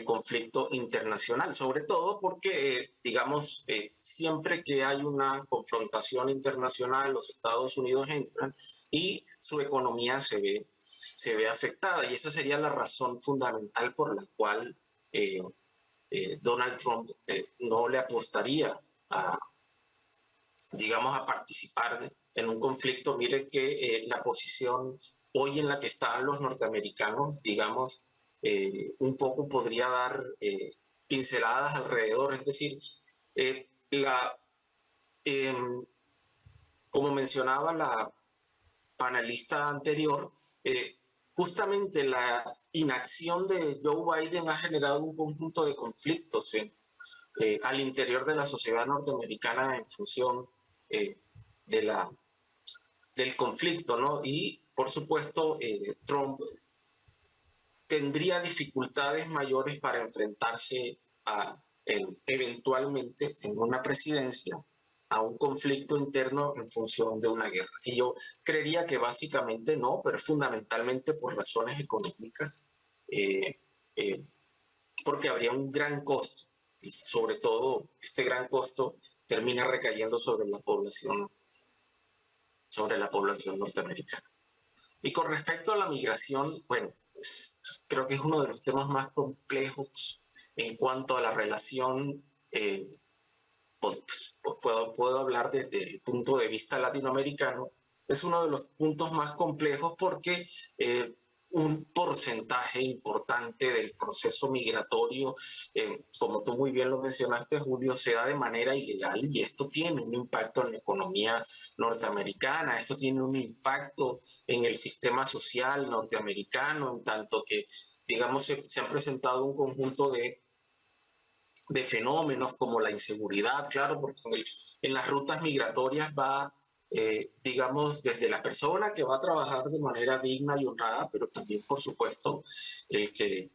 conflicto internacional, sobre todo porque, digamos, siempre que hay una confrontación internacional, los Estados Unidos entran y su economía se ve afectada, y esa sería la razón fundamental por la cual Donald Trump no le apostaría digamos, a participar en un conflicto. Mire que la posición hoy en la que están los norteamericanos, digamos, un poco podría dar pinceladas alrededor, es decir, como mencionaba la panelista anterior, justamente la inacción de Joe Biden ha generado un conjunto de conflictos al interior de la sociedad norteamericana en función del conflicto, ¿no? Y, por supuesto, Trump tendría dificultades mayores para enfrentarse eventualmente en una presidencia a un conflicto interno en función de una guerra. Y yo creería que básicamente no, pero fundamentalmente por razones económicas, porque habría un gran costo, y sobre todo este gran costo termina recayendo sobre la población norteamericana. Y con respecto a la migración, bueno, creo que es uno de los temas más complejos en cuanto a la relación. Puedo hablar desde el punto de vista latinoamericano. Es uno de los puntos más complejos porque un porcentaje importante del proceso migratorio, como tú muy bien lo mencionaste, Julio, se da de manera ilegal, y esto tiene un impacto en la economía norteamericana, esto tiene un impacto en el sistema social norteamericano, en tanto que, digamos, se han presentado un conjunto de fenómenos como la inseguridad, claro, porque en las rutas migratorias va, digamos, desde la persona que va a trabajar de manera digna y honrada, pero también, por supuesto, el que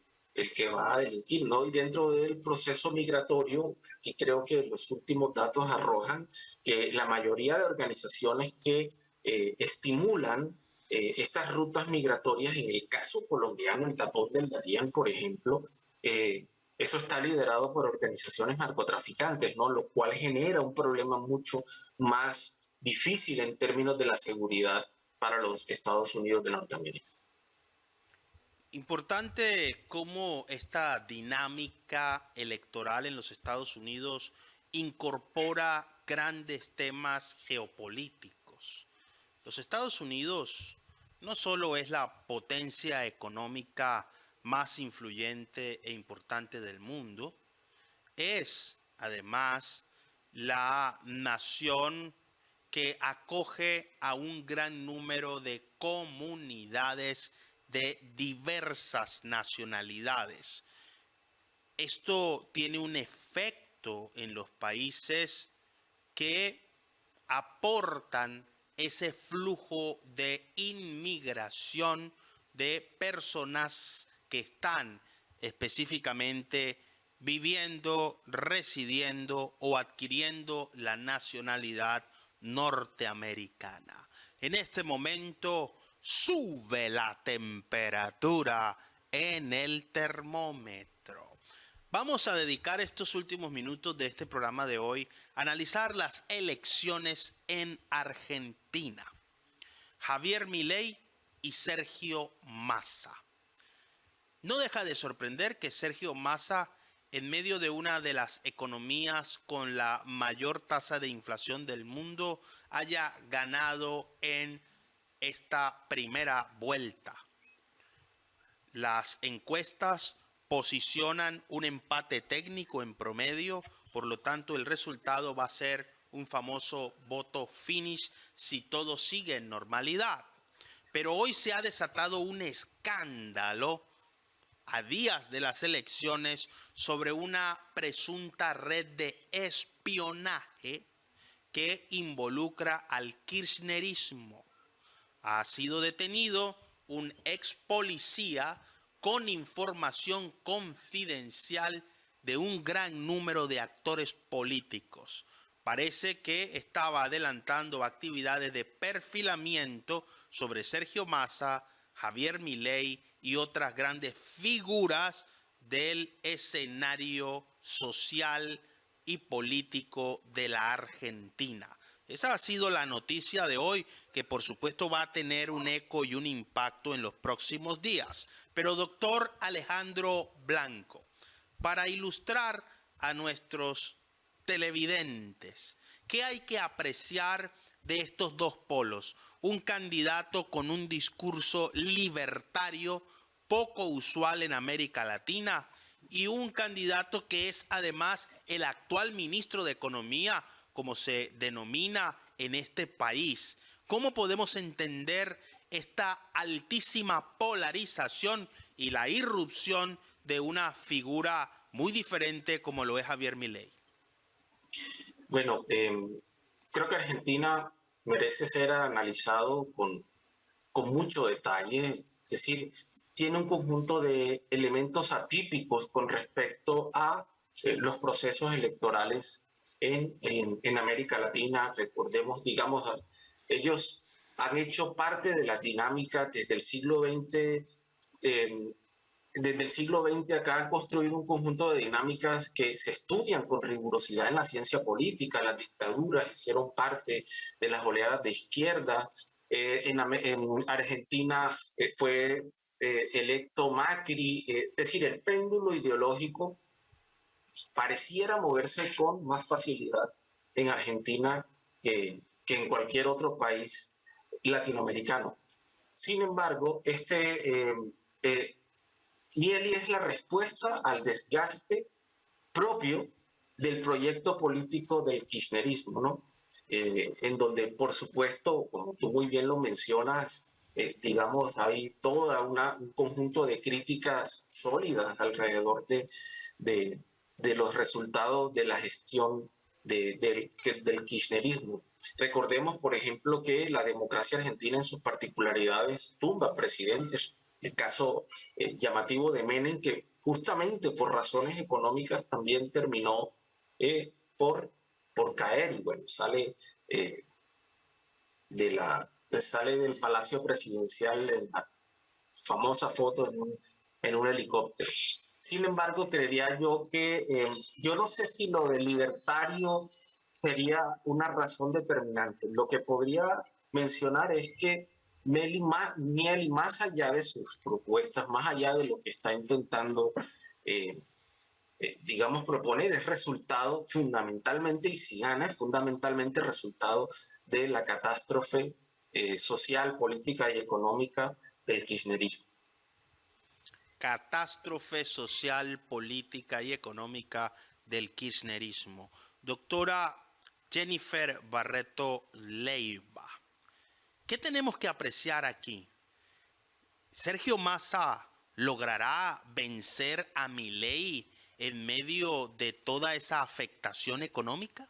va a delinquir, ¿no? Y dentro del proceso migratorio, aquí creo que los últimos datos arrojan que la mayoría de organizaciones que estimulan estas rutas migratorias, en el caso colombiano, el Tapón del Darién, por ejemplo, eso está liderado por organizaciones narcotraficantes, ¿no? Lo cual genera un problema mucho más difícil en términos de la seguridad para los Estados Unidos de Norteamérica. Importante cómo esta dinámica electoral en los Estados Unidos incorpora grandes temas geopolíticos. Los Estados Unidos no solo es la potencia económica más influyente e importante del mundo, es además la nación que acoge a un gran número de comunidades de diversas nacionalidades. Esto tiene un efecto en los países que aportan ese flujo de inmigración de personas que están específicamente viviendo, residiendo o adquiriendo la nacionalidad norteamericana. En este momento sube la temperatura en el termómetro. Vamos a dedicar estos últimos minutos de este programa de hoy a analizar las elecciones en Argentina. Javier Milei y Sergio Massa. No deja de sorprender que Sergio Massa, en medio de una de las economías con la mayor tasa de inflación del mundo, haya ganado en esta primera vuelta. Las encuestas posicionan un empate técnico en promedio, por lo tanto el resultado va a ser un famoso voto finish si todo sigue en normalidad. Pero hoy se ha desatado un escándalo a días de las elecciones sobre una presunta red de espionaje que involucra al kirchnerismo. Ha sido detenido un ex policía con información confidencial de un gran número de actores políticos. Parece que estaba adelantando actividades de perfilamiento sobre Sergio Massa, Javier Milei y otras grandes figuras del escenario social y político de la Argentina. Esa ha sido la noticia de hoy, que por supuesto va a tener un eco y un impacto en los próximos días. Pero doctor Alejandro Blanco, para ilustrar a nuestros televidentes, ¿qué hay que apreciar de estos dos polos? Un candidato con un discurso libertario poco usual en América Latina y un candidato que es además el actual ministro de Economía, como se denomina en este país. ¿Cómo podemos entender esta altísima polarización y la irrupción de una figura muy diferente como lo es Javier Milei? Bueno, creo que Argentina merece ser analizado con mucho detalle, es decir, tiene un conjunto de elementos atípicos con respecto a los procesos electorales en América Latina. Recordemos, digamos, ellos han hecho parte de las dinámicas desde el siglo XX. Desde el siglo XX acá han construido un conjunto de dinámicas que se estudian con rigurosidad en la ciencia política. Las dictaduras hicieron parte de las oleadas de izquierda. En Argentina fue electo Macri. Es decir, el péndulo ideológico pareciera moverse con más facilidad en Argentina que en cualquier otro país latinoamericano. Sin embargo, Milei es la respuesta al desgaste propio del proyecto político del kirchnerismo, ¿no? En donde, por supuesto, como tú muy bien lo mencionas, digamos, hay todo un conjunto de críticas sólidas alrededor de los resultados de la gestión del kirchnerismo. Recordemos, por ejemplo, que la democracia argentina en sus particularidades tumba presidentes. El caso llamativo de Menem, que justamente por razones económicas también terminó por caer, y bueno, sale del Palacio Presidencial en la famosa foto en un helicóptero. Sin embargo, creería yo que yo no sé si lo de libertario sería una razón determinante. Lo que podría mencionar es que Milei, más allá de sus propuestas, más allá de lo que está intentando, digamos, proponer, es resultado fundamentalmente, y si gana, es fundamentalmente resultado de la catástrofe social, política y económica del kirchnerismo. Catástrofe social, política y económica del kirchnerismo. Doctora Jennifer Barreto Leiva, ¿qué tenemos que apreciar aquí? ¿Sergio Massa logrará vencer a Milei en medio de toda esa afectación económica?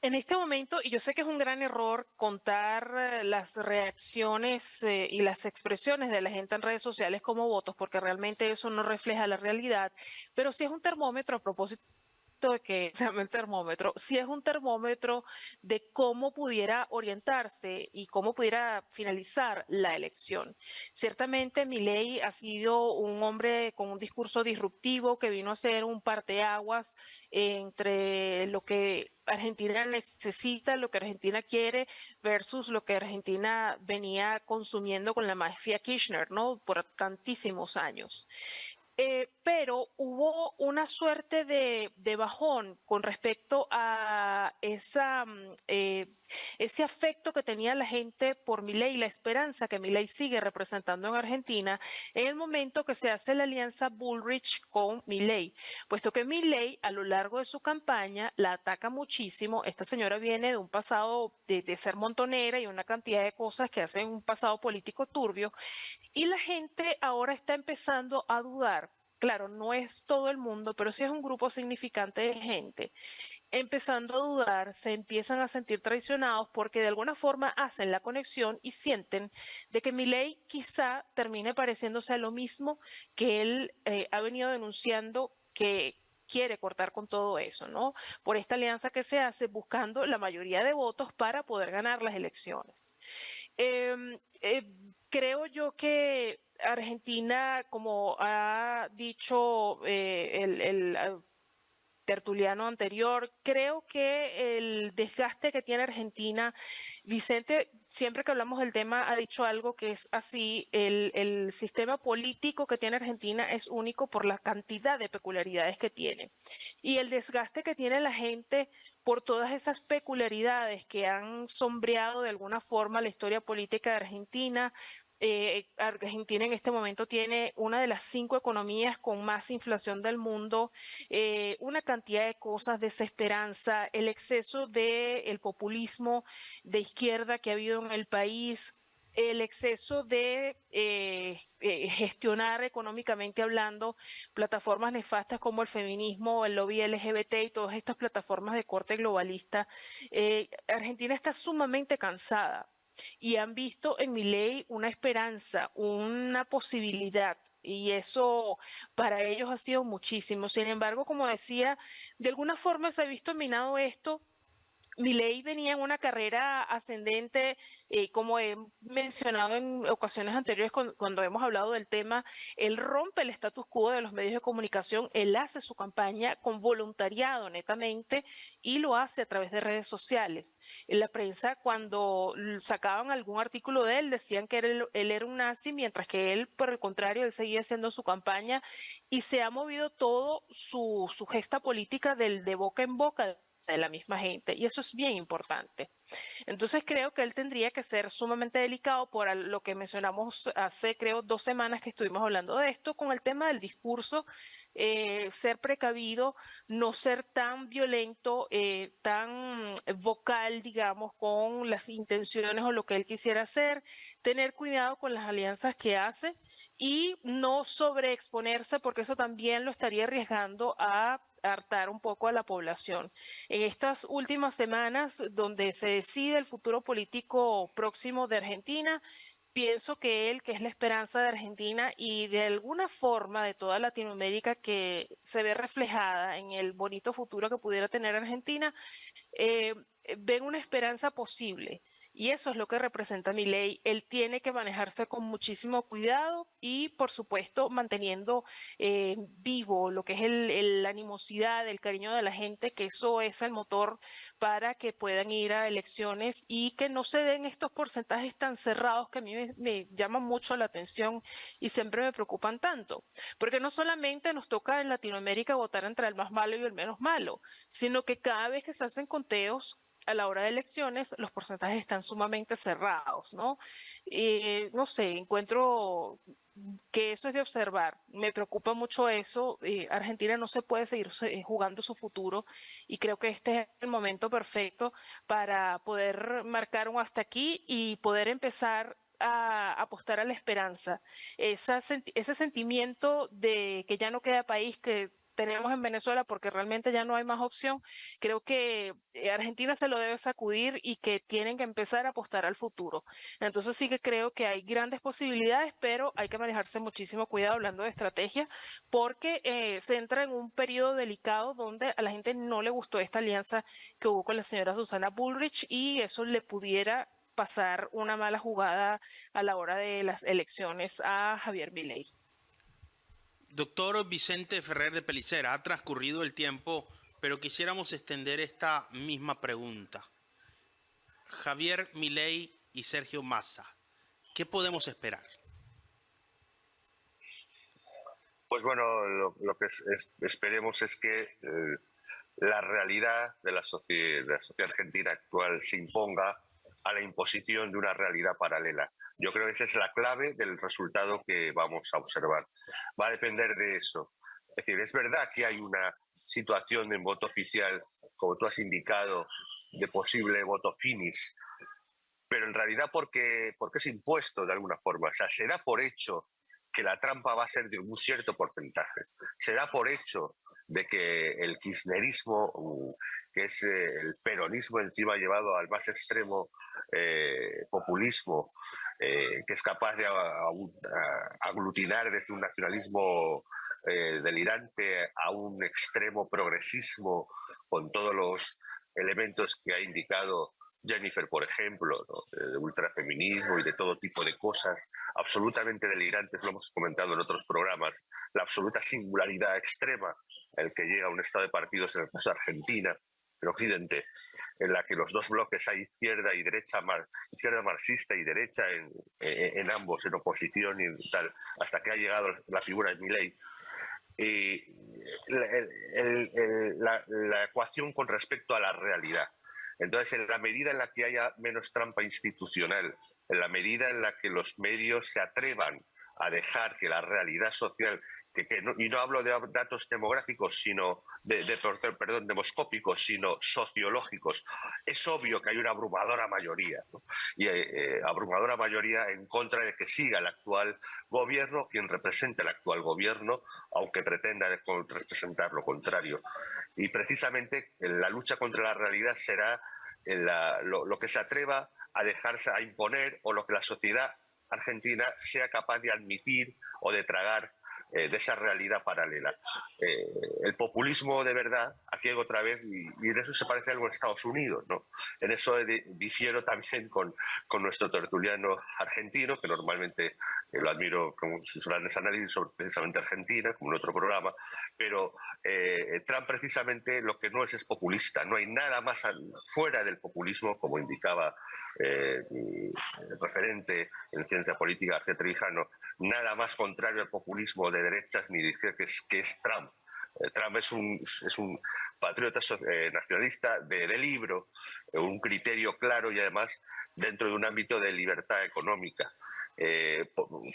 En este momento, y yo sé que es un gran error contar las reacciones y las expresiones de la gente en redes sociales como votos, porque realmente eso no refleja la realidad, pero sí es un termómetro a propósito de que se llama el termómetro, sí es un termómetro de cómo pudiera orientarse y cómo pudiera finalizar la elección. Ciertamente Milei ha sido un hombre con un discurso disruptivo que vino a ser un parteaguas entre lo que Argentina necesita, lo que Argentina quiere versus lo que Argentina venía consumiendo con la mafia Kirchner, ¿no? Por tantísimos años. Pero hubo una suerte de bajón con respecto a ese afecto que tenía la gente por Milei, la esperanza que Milei sigue representando en Argentina, en el momento que se hace la alianza Bullrich con Milei, puesto que Milei a lo largo de su campaña la ataca muchísimo. Esta señora viene de un pasado de ser montonera y una cantidad de cosas que hacen un pasado político turbio, y la gente ahora está empezando a dudar. Claro, no es todo el mundo, pero sí es un grupo significante de gente. Empezando a dudar, se empiezan a sentir traicionados porque de alguna forma hacen la conexión y sienten de que Milei quizá termine pareciéndose a lo mismo que él ha venido denunciando, que quiere cortar con todo eso, ¿no? Por esta alianza que se hace buscando la mayoría de votos para poder ganar las elecciones. Creo yo que Argentina, como ha dicho el tertuliano anterior, creo que el desgaste que tiene Argentina, Vicente, siempre que hablamos del tema, ha dicho algo que es así: el sistema político que tiene Argentina es único por la cantidad de peculiaridades que tiene. Y el desgaste que tiene la gente por todas esas peculiaridades que han sombreado de alguna forma la historia política de Argentina. Argentina en este momento tiene una de las 5 economías con más inflación del mundo, una cantidad de cosas, desesperanza, el exceso del populismo de izquierda que ha habido en el país, el exceso de gestionar económicamente hablando plataformas nefastas como el feminismo, el lobby LGBT y todas estas plataformas de corte globalista. Argentina está sumamente cansada y han visto en Milei una esperanza, una posibilidad. Y eso para ellos ha sido muchísimo. Sin embargo, como decía, de alguna forma se ha visto minado esto. Milei venía en una carrera ascendente, como he mencionado en ocasiones anteriores cuando hemos hablado del tema. Él rompe el status quo de los medios de comunicación, él hace su campaña con voluntariado netamente y lo hace a través de redes sociales. En la prensa, cuando sacaban algún artículo de él, decían que él era un nazi, mientras que él, por el contrario, él seguía haciendo su campaña y se ha movido todo su gesta política de boca en boca de la misma gente, y eso es bien importante. Entonces creo que él tendría que ser sumamente delicado por lo que mencionamos hace, creo, 2 semanas que estuvimos hablando de esto, con el tema del discurso, ser precavido, no ser tan violento, tan vocal, digamos, con las intenciones o lo que él quisiera hacer, tener cuidado con las alianzas que hace y no sobreexponerse, porque eso también lo estaría arriesgando a hartar un poco a la población. En estas últimas semanas, donde se decide el futuro político próximo de Argentina, pienso que él, que es la esperanza de Argentina y de alguna forma de toda Latinoamérica, que se ve reflejada en el bonito futuro que pudiera tener Argentina, ven una esperanza posible. Y eso es lo que representa Milei. Él tiene que manejarse con muchísimo cuidado y, por supuesto, manteniendo vivo lo que es la animosidad, el cariño de la gente, que eso es el motor para que puedan ir a elecciones y que no se den estos porcentajes tan cerrados que a mí me llaman mucho la atención y siempre me preocupan tanto. Porque no solamente nos toca en Latinoamérica votar entre el más malo y el menos malo, sino que cada vez que se hacen conteos a la hora de elecciones, los porcentajes están sumamente cerrados, ¿no? No sé, encuentro que eso es de observar. Me preocupa mucho eso. Argentina no se puede seguir jugando su futuro y creo que este es el momento perfecto para poder marcar un hasta aquí y poder empezar a apostar a la esperanza. Ese sentimiento de que ya no queda país, que tenemos en Venezuela, porque realmente ya no hay más opción. Creo que Argentina se lo debe sacudir y que tienen que empezar a apostar al futuro. Entonces sí que creo que hay grandes posibilidades, pero hay que manejarse muchísimo cuidado hablando de estrategia, porque se entra en un periodo delicado donde a la gente no le gustó esta alianza que hubo con la señora Susana Bullrich y eso le pudiera pasar una mala jugada a la hora de las elecciones a Javier Milei. Doctor Vicente Ferrer de Pellicer, ha transcurrido el tiempo, pero quisiéramos extender esta misma pregunta. Javier Milei y Sergio Massa, ¿qué podemos esperar? Pues bueno, lo que esperemos es que la realidad de la sociedad argentina actual se imponga a la imposición de una realidad paralela. Yo creo que esa es la clave del resultado que vamos a observar. Va a depender de eso. Es decir, es verdad que hay una situación en voto oficial, como tú has indicado, de posible voto finis, pero en realidad porque es impuesto de alguna forma. O sea, se da por hecho que la trampa va a ser de un cierto porcentaje. Se da por hecho de que el kirchnerismo, que es el peronismo encima llevado al más extremo populismo, que es capaz de aglutinar desde un nacionalismo delirante a un extremo progresismo con todos los elementos que ha indicado Jennifer, por ejemplo, ¿no? De ultrafeminismo y de todo tipo de cosas absolutamente delirantes, lo hemos comentado en otros programas, la absoluta singularidad extrema el que llega a un estado de partidos en el caso de Argentina, en Occidente, en la que los dos bloques hay izquierda y derecha, izquierda marxista y derecha en ambos, en oposición y tal, hasta que ha llegado la figura de Milei. La ecuación con respecto a la realidad. Entonces, en la medida en la que haya menos trampa institucional, en la medida en la que los medios se atrevan a dejar que la realidad social, y no hablo de datos demográficos, sino demoscópicos, sino sociológicos, es obvio que hay una abrumadora mayoría, ¿no? Y abrumadora mayoría en contra de que siga el actual gobierno, quien representa el actual gobierno, aunque pretenda representar lo contrario. Y precisamente la lucha contra la realidad será lo que se atreva a dejarse a imponer o lo que la sociedad argentina sea capaz de admitir o de tragar de esa realidad paralela. El populismo de verdad, aquí hay otra vez, y en eso se parece algo a Estados Unidos, ¿no? En eso difiero también con nuestro tertuliano argentino, que normalmente lo admiro con sus grandes análisis sobre precisamente Argentina, como en otro programa, pero Trump precisamente lo que no es populista. No hay nada más fuera del populismo, como indicaba el referente en ciencia política, García Trevijano, nada más contrario al populismo de derechas ni de izquierdas que es Trump. Trump es un patriota nacionalista de libro, un criterio claro y además dentro de un ámbito de libertad económica.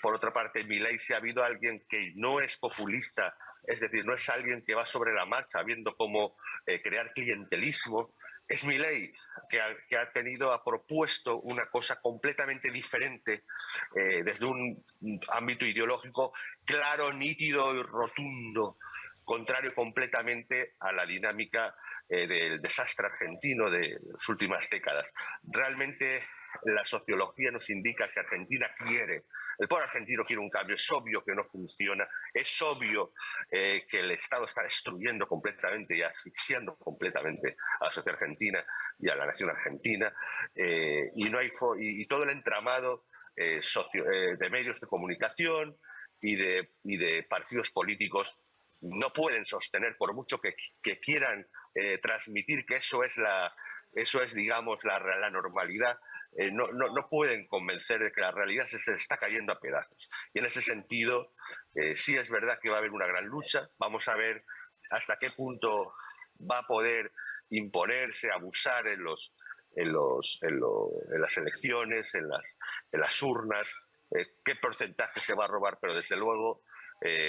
Por otra parte, Milei, si ha habido alguien que no es populista, es decir, no es alguien que va sobre la marcha viendo cómo crear clientelismo, es Milei, que ha propuesto una cosa completamente diferente desde un ámbito ideológico claro, nítido y rotundo, contrario completamente a la dinámica del desastre argentino de las últimas décadas. Realmente la sociología nos indica que Argentina quiere, el pueblo argentino quiere un cambio. Es obvio que no funciona, es obvio que el Estado está destruyendo completamente y asfixiando completamente a la sociedad argentina y a la nación argentina, y todo el entramado de medios de comunicación y de partidos políticos no pueden sostener, por mucho que quieran transmitir que eso es, digamos, la normalidad. No pueden convencer de que la realidad se está cayendo a pedazos. Y en ese sentido, sí es verdad que va a haber una gran lucha. Vamos a ver hasta qué punto va a poder imponerse, abusar en las elecciones, en las urnas, qué porcentaje se va a robar, pero desde luego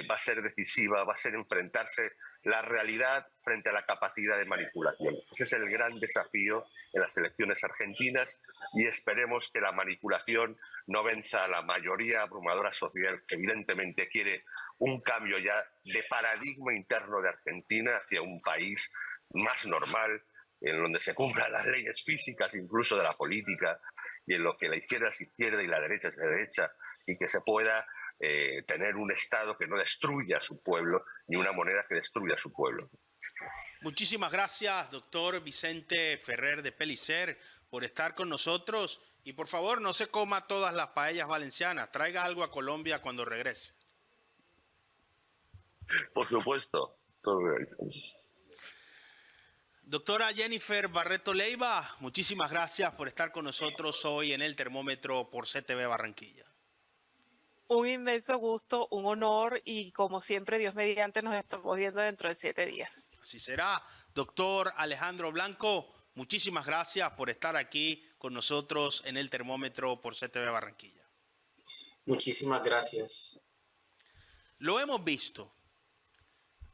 va a ser decisiva, va a ser enfrentarse la realidad frente a la capacidad de manipulación. Ese es el gran desafío en las elecciones argentinas y esperemos que la manipulación no venza a la mayoría abrumadora social que evidentemente quiere un cambio ya de paradigma interno de Argentina hacia un país más normal, en donde se cumplan las leyes físicas incluso de la política y en lo que la izquierda es izquierda y la derecha es derecha y que se pueda tener un Estado que no destruya a su pueblo ni una moneda que destruya a su pueblo. Muchísimas gracias, doctor Vicente Ferrer de Pellicer, por estar con nosotros. Y por favor, no se coma todas las paellas valencianas. Traiga algo a Colombia cuando regrese. Por supuesto. Doctora Jennifer Barreto Leiva, muchísimas gracias por estar con nosotros hoy en el Termómetro por CTV Barranquilla. Un inmenso gusto, un honor y como siempre, Dios mediante, nos estamos viendo dentro de 7 días. Así será. Doctor Alejandro Blanco, muchísimas gracias por estar aquí con nosotros en el Termómetro por CTV Barranquilla. Muchísimas gracias. Lo hemos visto.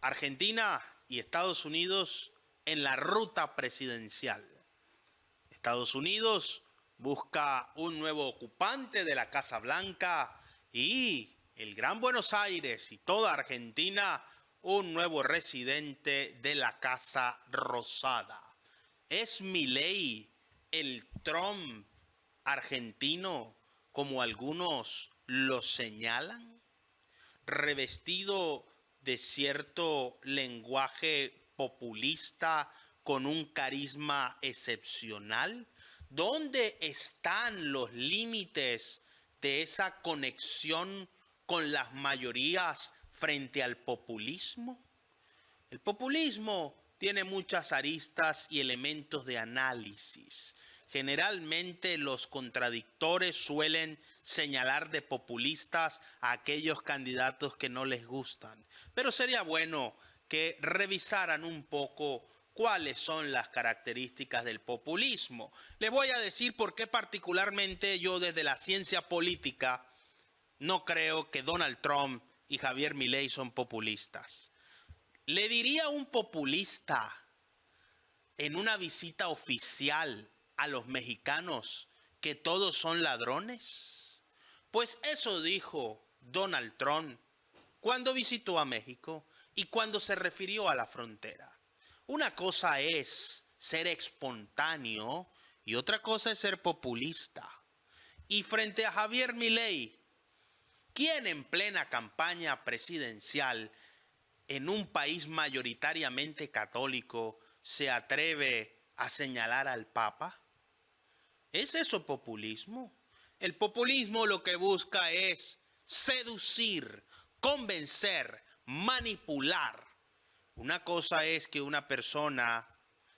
Argentina y Estados Unidos en la ruta presidencial. Estados Unidos busca un nuevo ocupante de la Casa Blanca y el Gran Buenos Aires y toda Argentina un nuevo residente de la Casa Rosada. ¿Es Milei el Trump argentino como algunos lo señalan? Revestido de cierto lenguaje populista con un carisma excepcional. ¿Dónde están los límites de esa conexión con las mayorías frente al populismo? El populismo tiene muchas aristas y elementos de análisis. Generalmente los contradictores suelen señalar de populistas a aquellos candidatos que no les gustan. Pero sería bueno que revisaran un poco cuáles son las características del populismo. Les voy a decir por qué particularmente yo desde la ciencia política no creo que Donald Trump y Javier Milei son populistas. Le diría a un populista en una visita oficial a los mexicanos que todos son ladrones. Pues eso dijo Donald Trump cuando visitó a México y cuando se refirió a la frontera. Una cosa es ser espontáneo y otra cosa es ser populista. Y frente a Javier Milei, ¿quién en plena campaña presidencial en un país mayoritariamente católico se atreve a señalar al Papa? ¿Es eso populismo? El populismo lo que busca es seducir, convencer, manipular. Una cosa es que una persona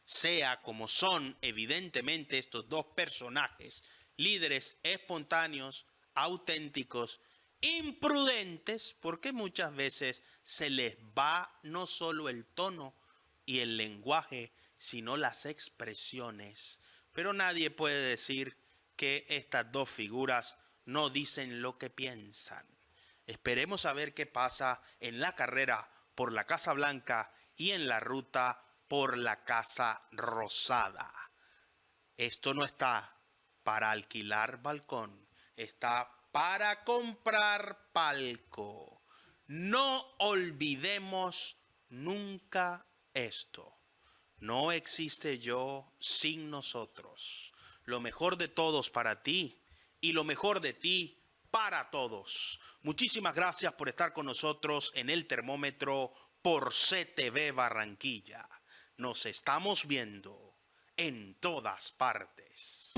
sea como son evidentemente estos dos personajes, líderes espontáneos, auténticos, imprudentes, porque muchas veces se les va no solo el tono y el lenguaje, sino las expresiones. Pero nadie puede decir que estas dos figuras no dicen lo que piensan. Esperemos a ver qué pasa en la carrera por la Casa Blanca y en la ruta por la Casa Rosada. Esto no está para alquilar balcón, está para comprar palco. No olvidemos nunca esto. No existe yo sin nosotros. Lo mejor de todos para ti y lo mejor de ti para todos. Muchísimas gracias por estar con nosotros en el Termómetro por CTV Barranquilla. Nos estamos viendo en todas partes.